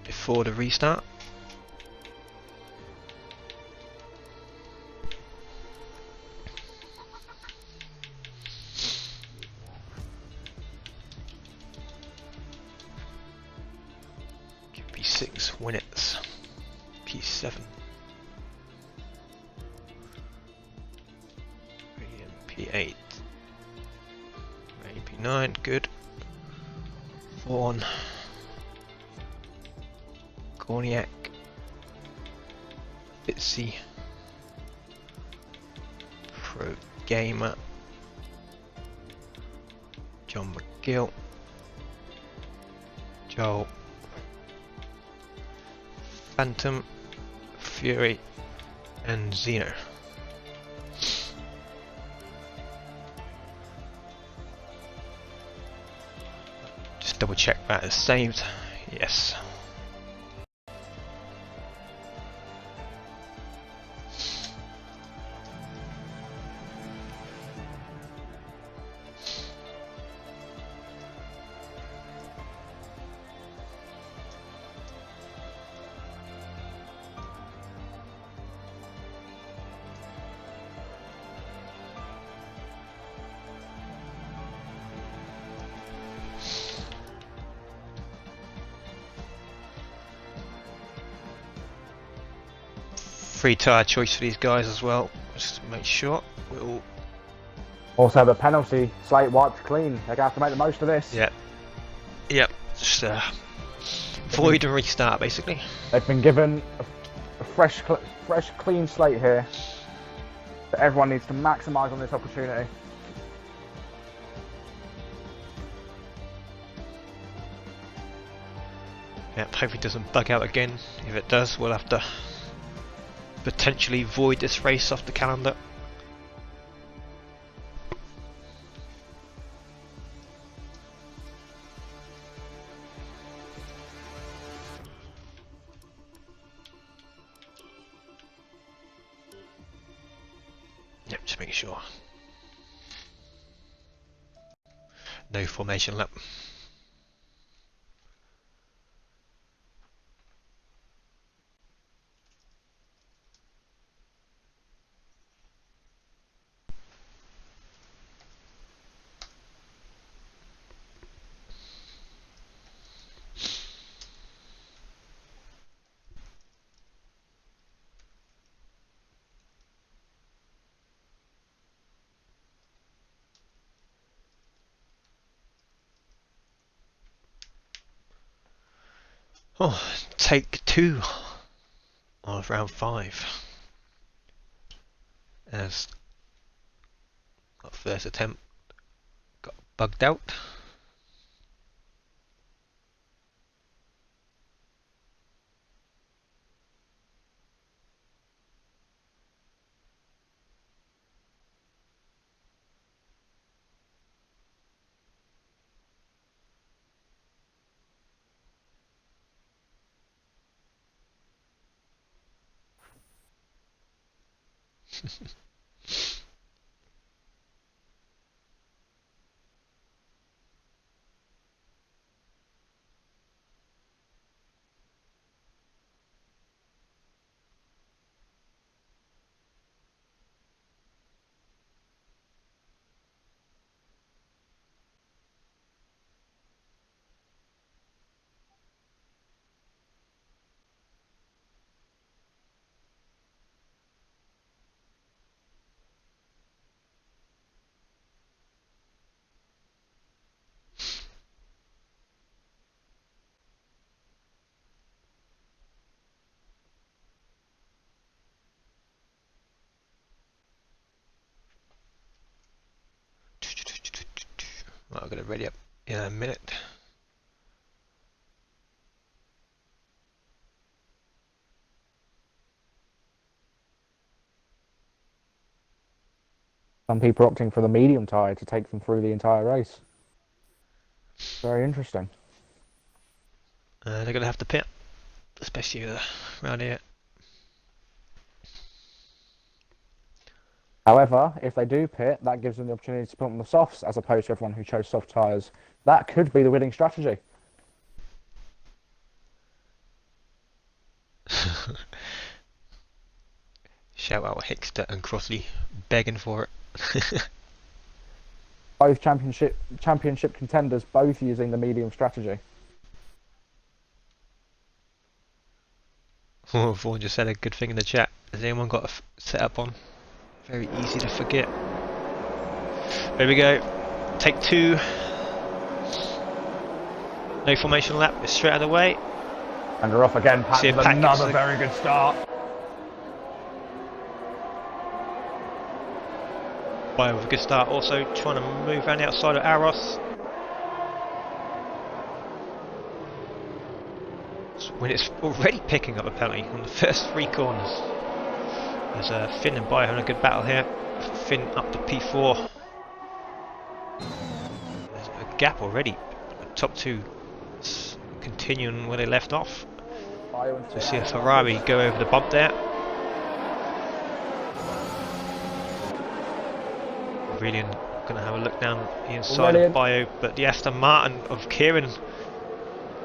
Before the restart. P6 win it. P7. P8. P9, good. Fawn. Gorniak. Bitsy. Pro Gamer. John McGill. Joel. Phantom. Fury. And Xeno. Just double check that is saved. Yes. Free tire choice for these guys as well, just to make sure we're all. Also, the penalty slate wiped clean. They're gonna have to make the most of this. Yep, just void and restart basically. They've been given a fresh, clean slate here. But everyone needs to maximise on this opportunity. Yep, hope it doesn't bug out again. If it does, we'll have to potentially void this race off the calendar. Yep, just making sure. No formation lap. Oh, take 2 of round 5. As our first attempt got bugged out. ready up in a minute. Some people are opting for the medium tyre to take them through the entire race. Very interesting. They're going to have to pit, especially around here. However, if they do pit, that gives them the opportunity to put on the softs as opposed to everyone who chose soft tyres. That could be the winning strategy. Shout out Hickster and Crossley begging for it. Both championship contenders both using the medium strategy. Oh, Vaughan just said a good thing in the chat. Has anyone got a set up on? Very easy to forget. There we go. Take 2. No formation lap. It's straight out of the way. And we're off again. Pat with another a very good start. Bio with a good start. Also trying to move around the outside of Aros. When it's already picking up a penalty on the first 3 corners. There's Finn and Bio having a good battle here. Finn up to P4. There's a gap already. The top 2 continuing where they left off. So see a Ferrari go over the bump there. Really going to have a look down the inside of Bio, but the Aston Martin of Kieran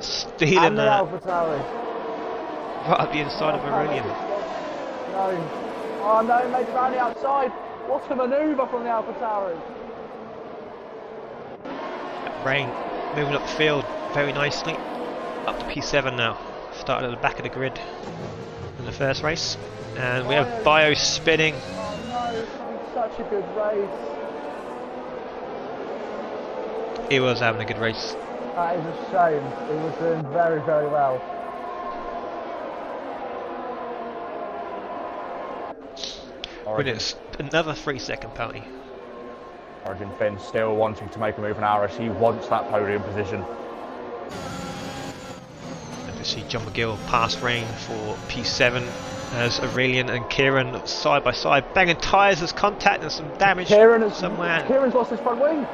stealing that right up the inside of Aurelian. No. Oh no, mate, around the outside. What a manoeuvre from the AlphaTauri. Rain moving up the field very nicely. Up to P7 now. Started at the back of the grid in the first race. And we have Bio spinning. Oh no, it's having such a good race. He was having a good race. That is a shame. He was doing very, very well. Brilliant. Another 3-second penalty. Origin Finn still wanting to make a move on Aris. He wants that podium position. And we see John McGill pass Rain for P7 as Aurelian and Kieran side by side banging tyres as contact and some damage somewhere. Kieran's lost his front wing.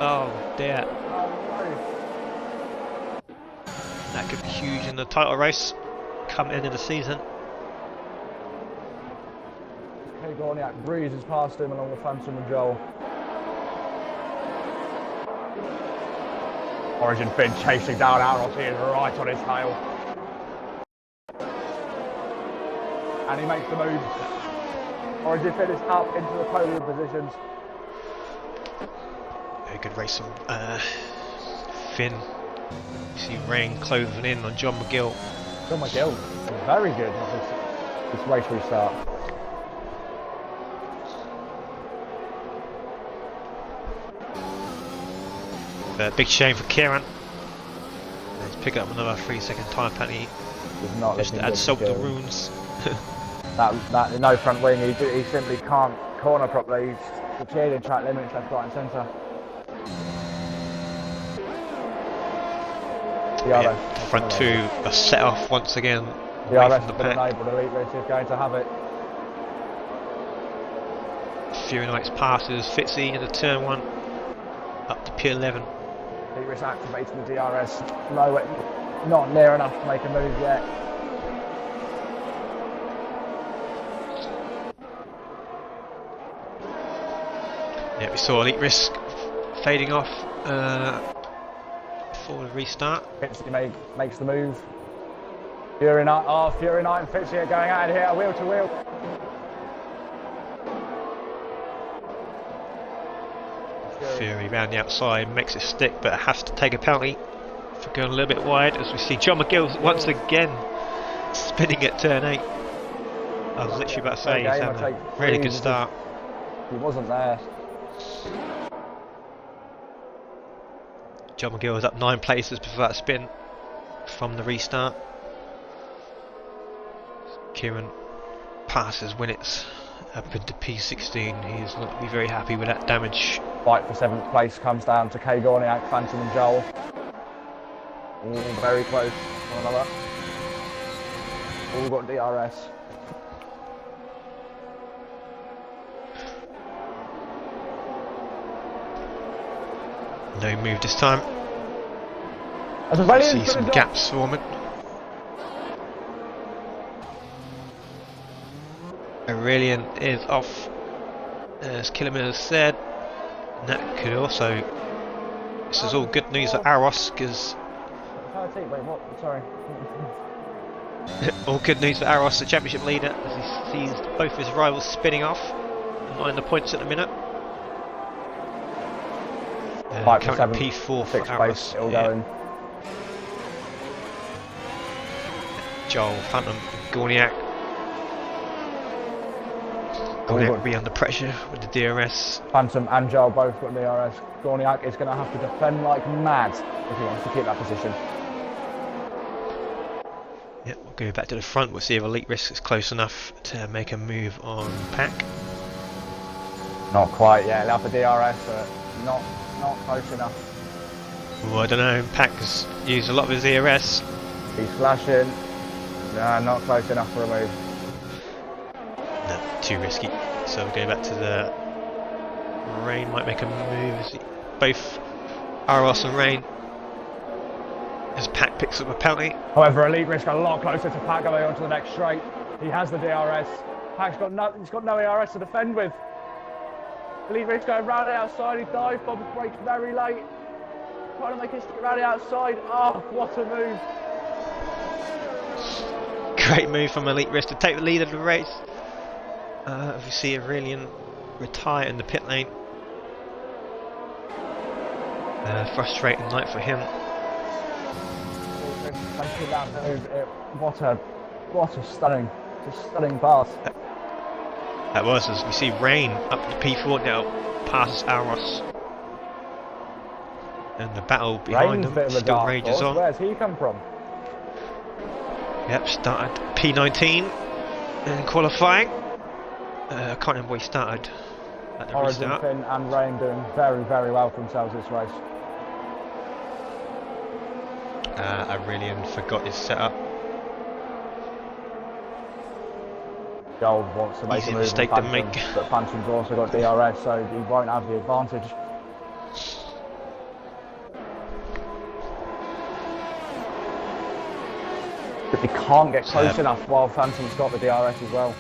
Oh dear. Oh, no. That could be huge in the title race come end of the season. Gorniak breezes past him along with Phantom and Joel. Origin Finn chasing down Aros, he is right on his tail. And he makes the move. Origin Finn is up into the podium positions. Very good race from Finn. You see Rain closing in on John McGill. John McGill, very good on this race restart. Big shame for Kieran. He's picking up another 3-second time penalty. Just to add salt to the wounds. that no front wing, he simply can't corner properly. He's succeeding track limits left, right and centre. Yeah, front 2 are set off once again. The RS has been enabled. Elite Race is going to have it. Fury Knights passes Fitzy into turn 1 up to P11. Elite Race activating the DRS. Not near enough to make a move yet. Yeah, we saw Elite Risk fading off before the restart. Fitzy makes the move. Fury Knight and Fitzy are going out of here, wheel to wheel. Fury round the outside makes it stick, but has to take a penalty for going a little bit wide. As we see John McGill once again spinning at turn 8. I was literally about to say he's having a really good start. He wasn't there. John McGill was up 9 places before that spin from the restart. Kieran passes Winnets up into P16. He's not going to be very happy with that damage. Fight for 7th place comes down to Kay Gorniak, Phantom and Joel. All very close to one another. All got DRS. No move this time. As a I valiant see some gaps forming. Aurelian is off, as Killamir has said. And that could also... This is all good news for Aros, because... Wait, what? Sorry. all good news for Aros, the championship leader, as he sees both his rivals spinning off. Behind the points at the minute. Currently P4 for Aros. Still going. Joel, Phantom, Gorniak. Gorniak will be under pressure with the DRS. Phantom and Joel both got DRS. Gorniak is going to have to defend like mad if he wants to keep that position. Yeah, we'll go back to the front. We'll see if Elite Risk is close enough to make a move on Pack. Not quite, yeah. He'll have the DRS, but not close enough. Well, I don't know. Pack has used a lot of his DRS. He's flashing. Nah, not close enough for a move. No, too risky. So we'll go back to the... Rain might make a move. Both Aros and Rain. As Pack picks up a penalty. However, Elite Risk a lot closer to Pack going on to the next straight. He has the DRS. Pack's got no ERS to defend with. Elite Risk going round the outside. He dive bomb breaks very late. Trying to make his stick around the outside. Oh, what a move! Great move from Elite Risk to take the lead of the race. We see Aurelian retire in the pit lane. Frustrating night for him. Making that move, what a stunning pass. That was, as we see Rain up to P4 now, passes Aros. And the battle behind them still rages on. Where's he come from? Yep, started P19 in qualifying. I can't remember where he started at the Origin, restart. Finn and Rain doing very, very well for themselves this race. Aurelian forgot his setup. Joel wants to make Easy a move mistake on to Phantom, make. but Phantom's also got DRS, so he won't have the advantage. But he can't get close enough while Phantom's got the DRS as well.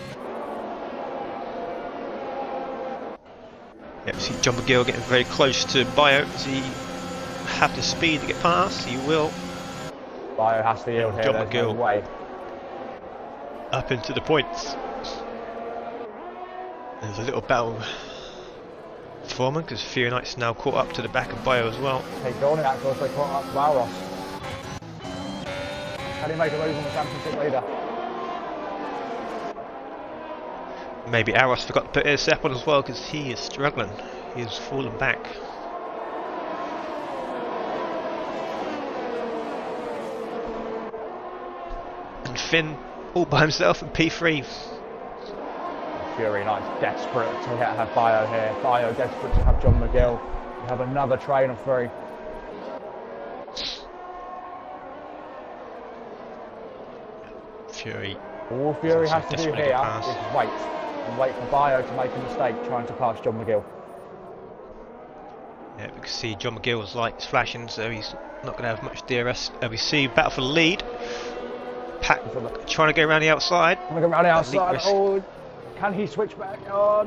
Yep, see John McGill getting very close to Bio. Does he have the speed to get past? He will. Bio has to yield here, John there's McGill no way. Up into the points. There's a little battle forming because Fury Knight's now caught up to the back of Bio as well. Hey, Gorniak also caught up to Aros. Can he make a move on the championship leader? Maybe Aros forgot to put his step on as well because he is struggling. He is falling back. And Finn all by himself in P3. Fury Knight's desperate to have Bio here. Bio desperate to have John McGill. We have another train of three. Fury. All Fury has to do here is wait. And wait for Bio to make a mistake trying to pass John McGill. Yeah, we can see John McGill's lights flashing, so he's not going to have much DRS. We see battle for the lead. Pack trying to go around the outside. I'm going to go around the outside. Oh, can he switch back? Oh,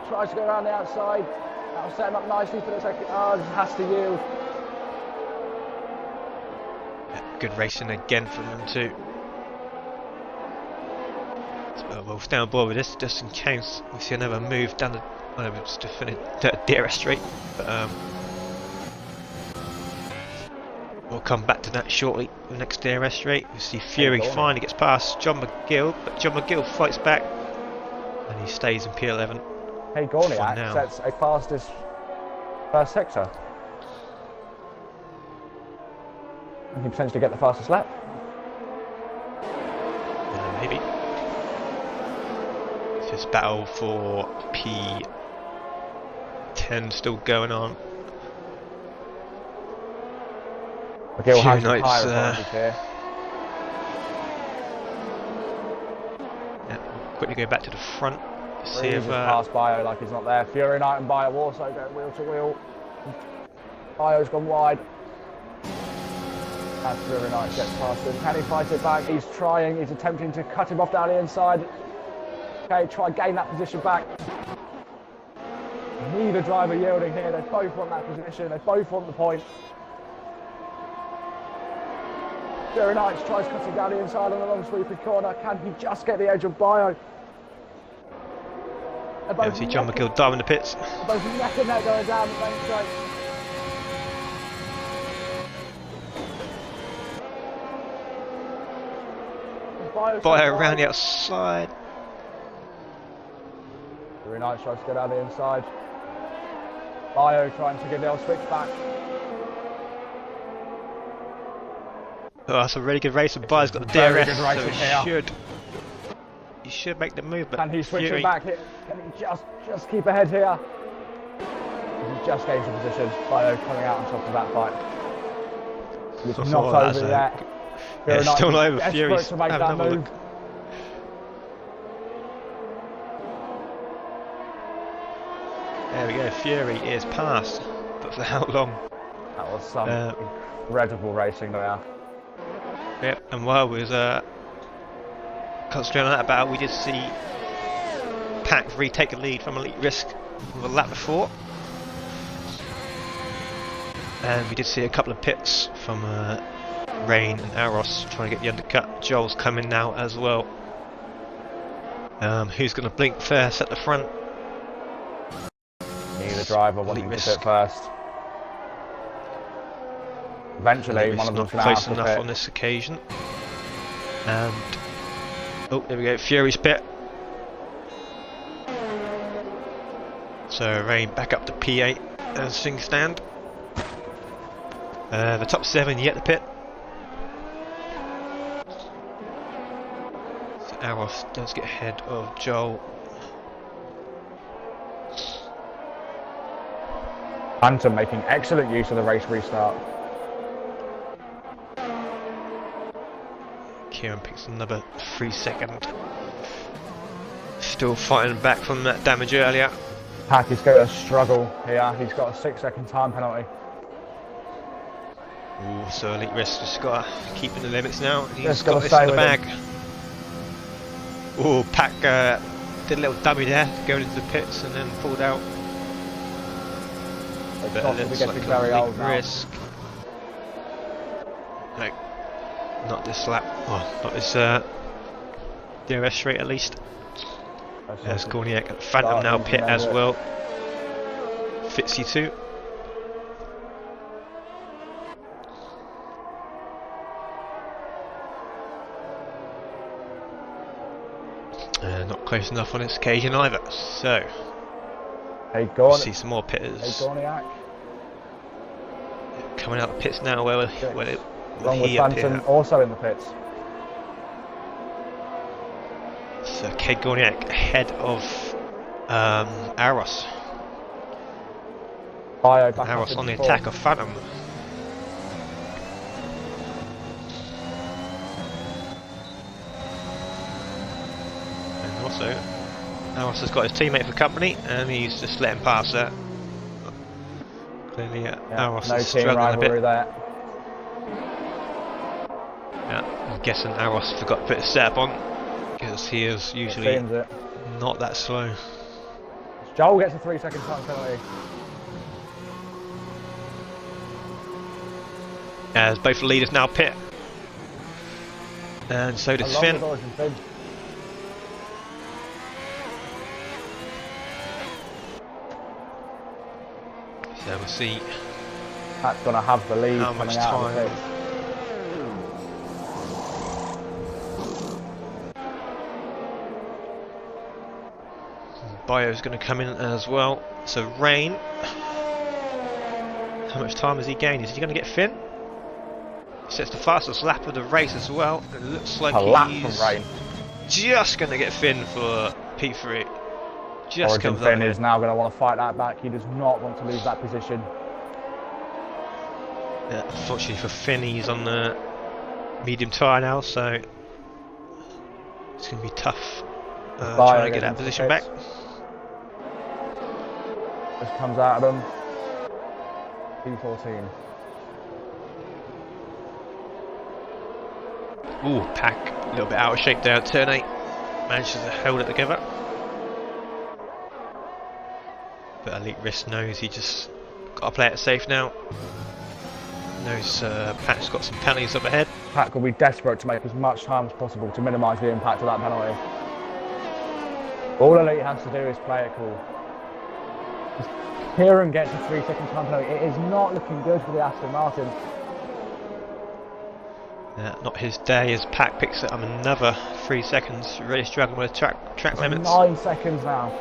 tries to go around the outside. That'll set him up nicely for the second. Oh, this has to yield. Yeah, good racing again from them too. So we'll stay on board with this just in case we see another move down the... I don't know, just to finish the DRS straight. But, we'll come back to that shortly. The next DRS straight. We see Fury finally gets past John McGill, but John McGill fights back and he stays in P11. Hey, Gorniak sets a fastest first sector. And he potentially get the fastest lap. Maybe. this battle for P10 still going on. McGill Few has some nights, tyre advantage here. Yeah, we'll quickly go back to the front to see Reeves if has passed Bio like he's not there. Fury Knight and Bio also go wheel to wheel. Bio's gone wide. As Fury Knight gets past him, can he fight it back? He's trying, he's attempting to cut him off down the inside. Okay, try and gain that position back. Neither driver yielding here, they both want that position, they both want the point. Fury Knight tries cutting down the inside on the long sweeping corner. Can he just get the edge of Bio? yeah, we see John McGill dive in the pits. Both neck and neck going down the main straight. Bio around the outside. Fury Knight tries to go down the inside. Bio trying to get the old switch back. Oh, that's a really good race, and Bio's got the Very DRS, good racing so here. he should make the move, but Can he switch Fury, it back here? Can he just keep ahead here? He just gains the position. Bio coming out on top of that fight. He's Oh, not that's over a- yet. yeah, Fury Knight still is not over. desperate Fury's to make having that another move. look. There we go, Fury is past, but for how long? That was some incredible racing there. Yep, and while we was concentrating on that battle, we did see Pack retake a lead from Elite Risk with a lap before. And we did see a couple of pits from Rain and Aros trying to get the undercut. Joel's coming now as well. Who's going to blink first at the front? Neither driver wanting to Risk. pit first. Eventually, It's one of not them's going to close have to enough pit. on this occasion. And oh, there we go, Fury's pit. So Rain back up to P8 as things stand. The top 7 yet to pit. So Aros does get ahead of Joel. Phantom making excellent use of the race restart. Kieran picks another 3-second. Still fighting back from that damage earlier. Pack is going to struggle here. He's got a 6-second time penalty. Ooh, so Elite Risk just got to keep in the limits now. He's Just got gotta this stay in the with bag. him. Ooh, Pack did a little dummy there, going into the pits and then pulled out. It's But not it to be looks getting like very Elite old now. Risk. No, not this lap. Oh, not this DRS straight at least. There's Korniak. Phantom now pit as well. Fitzy too. Not close enough on this occasion either. So, Hey, we'll Gorn. see some more Hey, pitters Gorniak. coming out the pits now. Where will Along with he Phantom appear? also in the pits. So, Cade Gorniak ahead of Aros. Bio back up Aros into on the fourth. attack of Phantom. And also, Aros has got his teammate for company, and he's just letting pass that. Clearly, Yeah, Aros no is team struggling a bit. rivalry there. Yeah, I'm guessing Aros forgot to put his setup on, because he is usually Seems it. not that slow. Joel gets a 3-second time penalty. As both leaders now pit. And so does Along Finn. with Origin Finn. So we'll see Pat's going to have the lead how coming much out of the time. pits. Bio's going to come in as well. So Rain, how much time has he gained? Is he going to get Finn? He sets the fastest lap of the race as well. It looks like A lap he's from Rain. just going to get Finn for P3. Just Origin comes Finn up. is now going to want to fight that back. He does not want to lose that position. Unfortunately for Finn, he's on the medium tyre now, so it's going to be tough trying to get that position back. Just comes out of them. P14. Ooh, Pack a little bit out of shape there at turn 8. Manages to hold it together. But Elite Risk knows he just got to play it safe now. Knows Pack's got some penalties up ahead. Pack will be desperate to make as much time as possible to minimise the impact of that penalty. All Elite has to do is play it cool. Kieran gets a 3-second time penalty. It is not looking good for the Aston Martin. Not his day as Pack picks up another 3 seconds. Really struggling with track limits. 9 seconds now.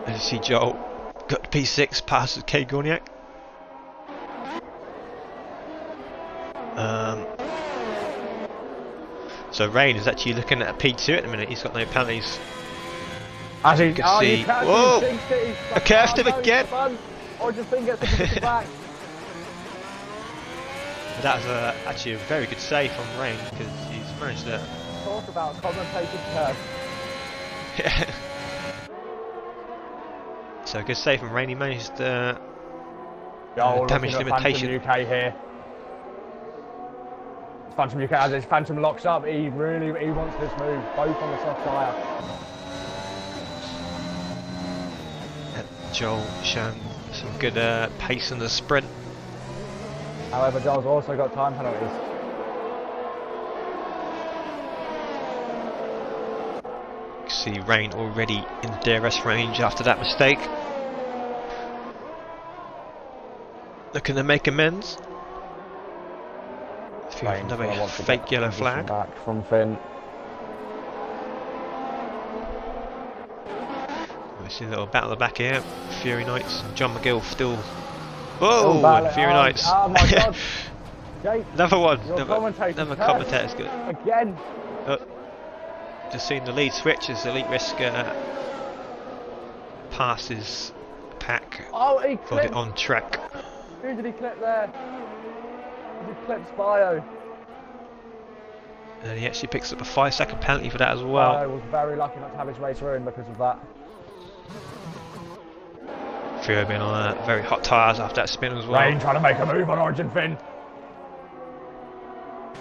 As you see, Joel got the P6, passes K Gorniak. So Rain is actually looking at a P2 at the minute. He's got no penalties. As you can see, whoa! I cursed him again. Or just think gets the position back. That was actually a very good save from Rain because he's managed to. Talk about commentated curse. Yeah. So good save from Rain. He managed damage limitation. Phantom UK here. Phantom UK as his Phantom locks up. He wants this move, both on the soft tyre. Joel showing some good pace in the sprint. However, Joel's also got time penalties. You can see Rain already in DRS range after that mistake. Looking to make amends. Another fake yellow flag. Back from Finn. We see a little battle at the back here. Fury Knights and John McGill still. Whoa! And Fury Knights. Oh my God! Jake, another one. Another commentator's good. Again. Just seeing the lead switch as Elite Risk passes Pack. Oh, he got it on track. Who did he clip there? He clips Bio. And he actually picks up a 5-second penalty for that as well. Bio was very lucky not to have his race ruined because of that. Fury been on very hot tyres after that spin as well. Rain trying to make a move on Origin Finn.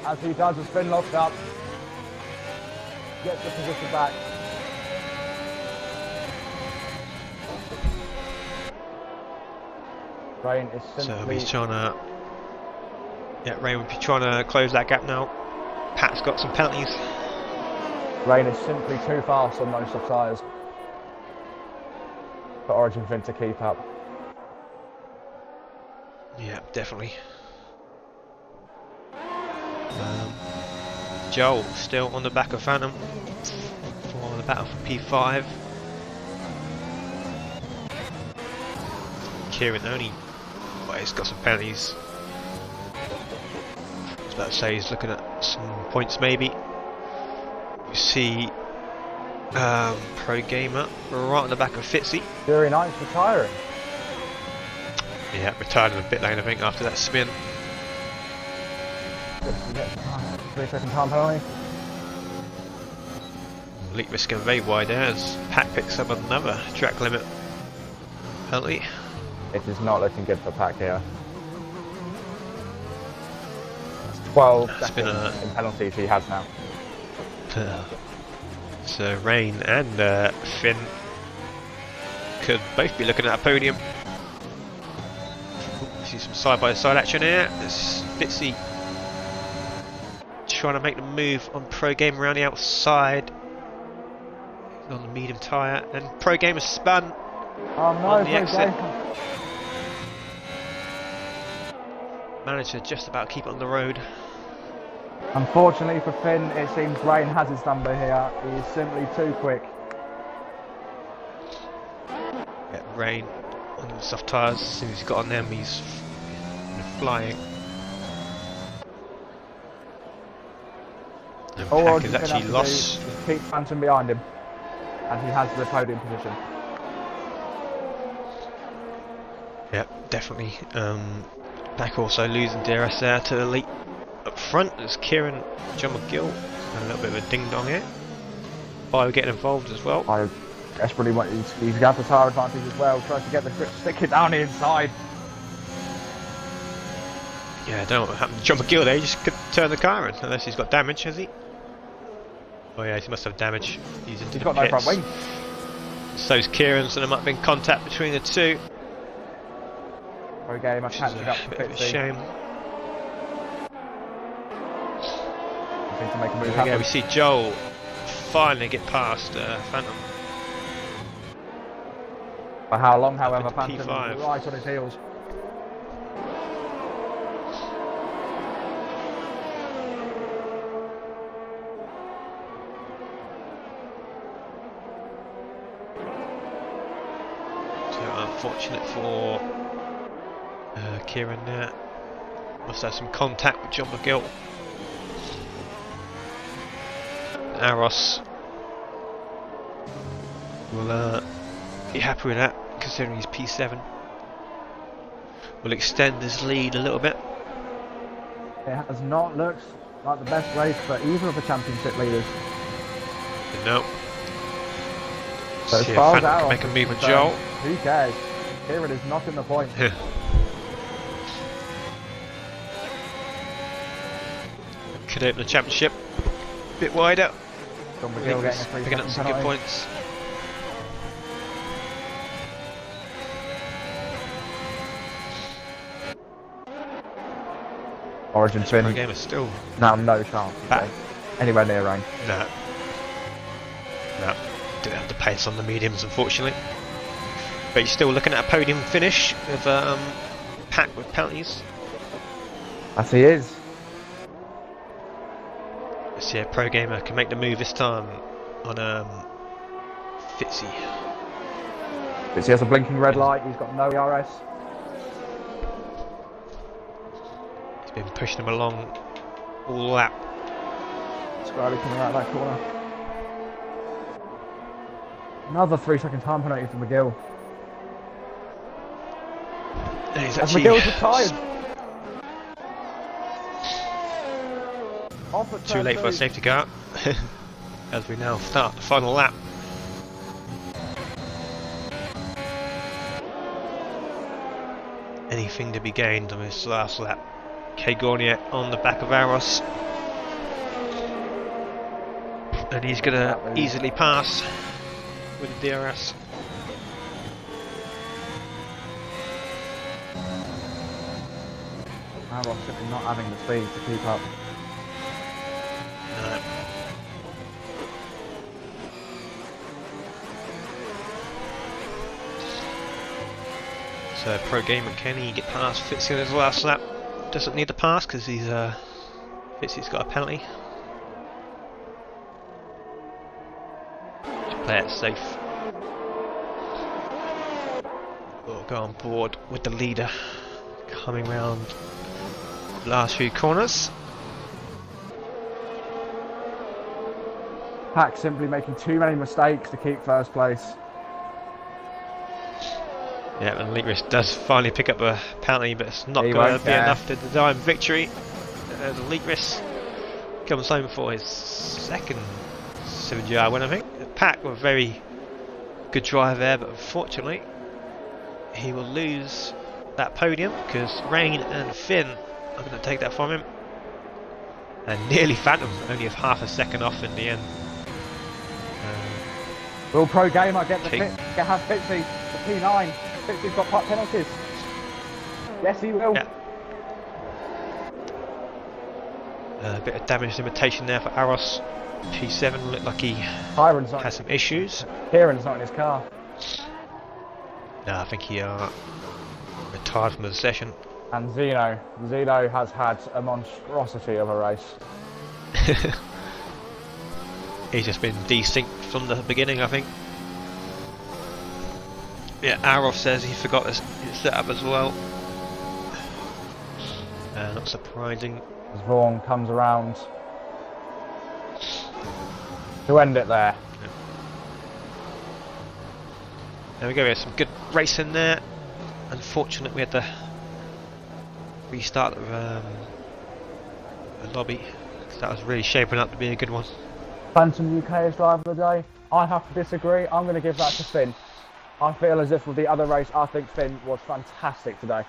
As he does, the spin locks up. Gets the position back. Rain is simply... So he's trying to... Yeah, Rain would be trying to close that gap now. Pat's got some penalties. Rain is simply too fast on most of tyres for Origin Finn to keep up. Yeah, definitely. Joel still on the back of Phantom for the battle for P5. Kieran only, well, he's got some penalties. I was about to say he's looking at some points maybe. You see Pro Gamer right on the back of Fitzy. Fury Knights retiring. Yeah, retired in the pit lane I think after that spin. 3-second time penalty. Elite Risk going very wide there as Pack picks up another track limit penalty. It is not looking good for Pack here. That's 12 seconds in penalties he has now. So Rain and Finn could both be looking at a podium. See some side-by-side action here. There's Fitzy trying to make the move on Pro Game around the outside. He's on the medium tyre, and Pro Game has spun on the exit. Managed to just about keep it on the road. Unfortunately for Finn, it seems Rain has his number here. He is simply too quick. Yeah, Rain on the soft tyres. As soon as he's got on them, he's flying. And All Pack Roger's is going to actually have to lost. do is keep Phantom behind him, and he has the podium position. Yep, definitely. Pack also losing DRS there to Elite. Up front there's Kieran, John McGill, and a little bit of a ding dong here. Bio getting involved as well. I desperately want he's got the tire advantage as well. Tries to get the grip sticking down the inside. Yeah, I don't know what happened to John McGill there. He just couldn't turn the car in, unless he's got damage, has he? Oh yeah, he must have damage. He's got no front wing. So's Kieran, so there might have been contact between the two. Okay, I'm catching up to Bit of a Fitzy. shame. I think to make a move There we happen. go, we see Joel finally get past Phantom. For how long, however, into Phantom P5. right on his heels. So unfortunate for Kieran there. Must have some contact with John McGill. Aros will be happy with that, considering he's P7. Will extend his lead a little bit. It has not looked like the best race for either of the championship leaders. But no. So as See if far as Phantom can Aros make a is move with concerned, Joel. who cares? Kieran is not in the point. Could open the championship a bit wider. John McGill getting a Picking up some good points. Origin Pro twin. game is still Now no chance. back. Anywhere near rank. No. No. Didn't have the pace on the mediums, unfortunately. But you're still looking at a podium finish with Pack with penalties. As he is. Let's see if Pro Gamer can make the move this time on Fitzy. He has a blinking red light. He's got no ERS. He's been pushing him along all lap. Squarely coming out of that corner. Another 3-second time penalty for McGill. And he's As actually McGill's retired. Off at too late for a safety car. As we now start the final lap. Anything to be gained on this last lap. K Gornier on the back of Aros. And he's going to easily pass with the DRS. Aros simply not having the speed to keep up. No. So Pro Gamer Kenny get past Fitzy in his last lap. Doesn't need the pass because he's Fitzy's got a penalty. Just play it safe. We'll go on board with the leader coming round the last few corners. Pack simply making too many mistakes to keep first place. Yeah, and Leatriss does finally pick up a penalty, but it's not He going won't to be care. enough to design victory. As Leatriss comes home for his second 7GR win, I think. The Pack were a very good drive there, but unfortunately he will lose that podium because Rain and Finn are going to take that from him. And nearly Phantom, only half a second off in the end. Will Pro Gamer get the King. have Fitzy the P9? Fitzy's got putt penalties. Yes, he will. Yeah. A bit of damage limitation there for Aros. P7 looked like he Kyron's not. has some issues. Kieran's not in his car. No, I think he retired from the session. And Zeno. Zeno has had a monstrosity of a race. He's just been desynced from the beginning, I think. Yeah, Arof says he forgot his setup as well. Not surprising. As Vaughan comes around. to end it there. There we go, we had some good racing there. Unfortunately we had to restart the lobby, because that was really shaping up to be a good one. Phantom UK's driver of the day. I have to disagree. I'm going to give that to Finn. I feel as if with the other race, I think Finn was fantastic today.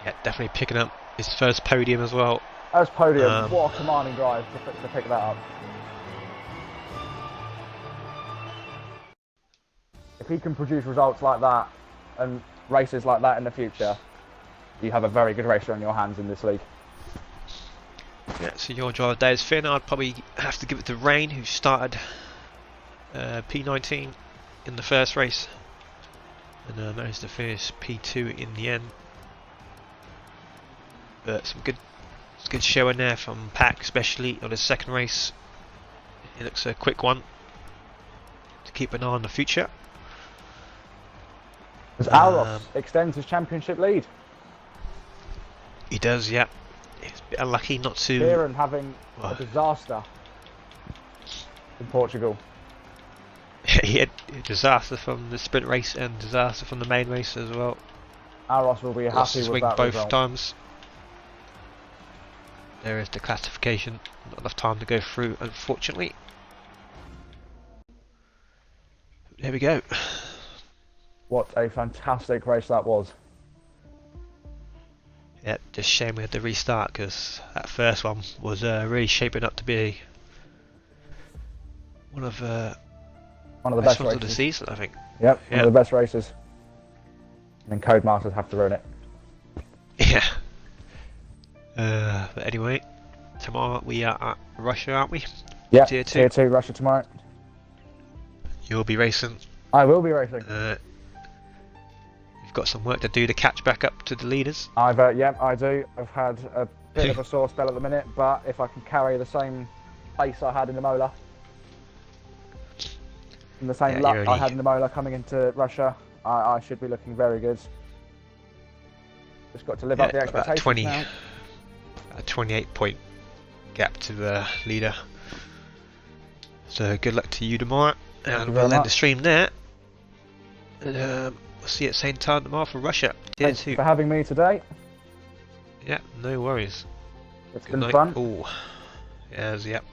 Yeah, definitely picking up his first podium as well. As podium, what a commanding drive to pick that up. If he can produce results like that and races like that in the future, you have a very good racer on your hands in this league. Yeah, so your driver today is Finn. I'd probably have to give it to Rain, who started P19 in the first race and managed to finish P2 in the end. But some good showing there from Pack, especially on his second race. It looks a quick one to keep an eye on the future. As Alros extends his championship lead. He does, yeah. He's a bit unlucky not to. Kieran having a disaster in Portugal. He had a disaster from the sprint race and disaster from the main race as well. Alros will be Lost happy his with wing that both result. times. There is the classification. Not enough time to go through, unfortunately. There we go. What a fantastic race that was. Yeah, just shame we had to restart, because that first one was really shaping up to be one of the best ones races of the season, I think. Yep, one of the best races. And then Codemasters have to ruin it. Yeah. But anyway, tomorrow we are at Russia, aren't we? Yeah, Tier 2. Tier 2 Russia tomorrow. You'll be racing. I will be racing. You've got some work to do to catch back up to the leaders. Yeah, I do. I've had a bit of a sore spell at the minute, but if I can carry the same pace I had in the Mola, and the same luck I had in the Mola coming into Russia, I should be looking very good. Just got to live up the expectations now. A 28-point gap to the leader. So good luck to you tomorrow, and we'll end the stream there. And we'll see you at the same time tomorrow for Russia. Thanks for having me today. Yeah, no worries. It's been fun. Oh, yes, yep.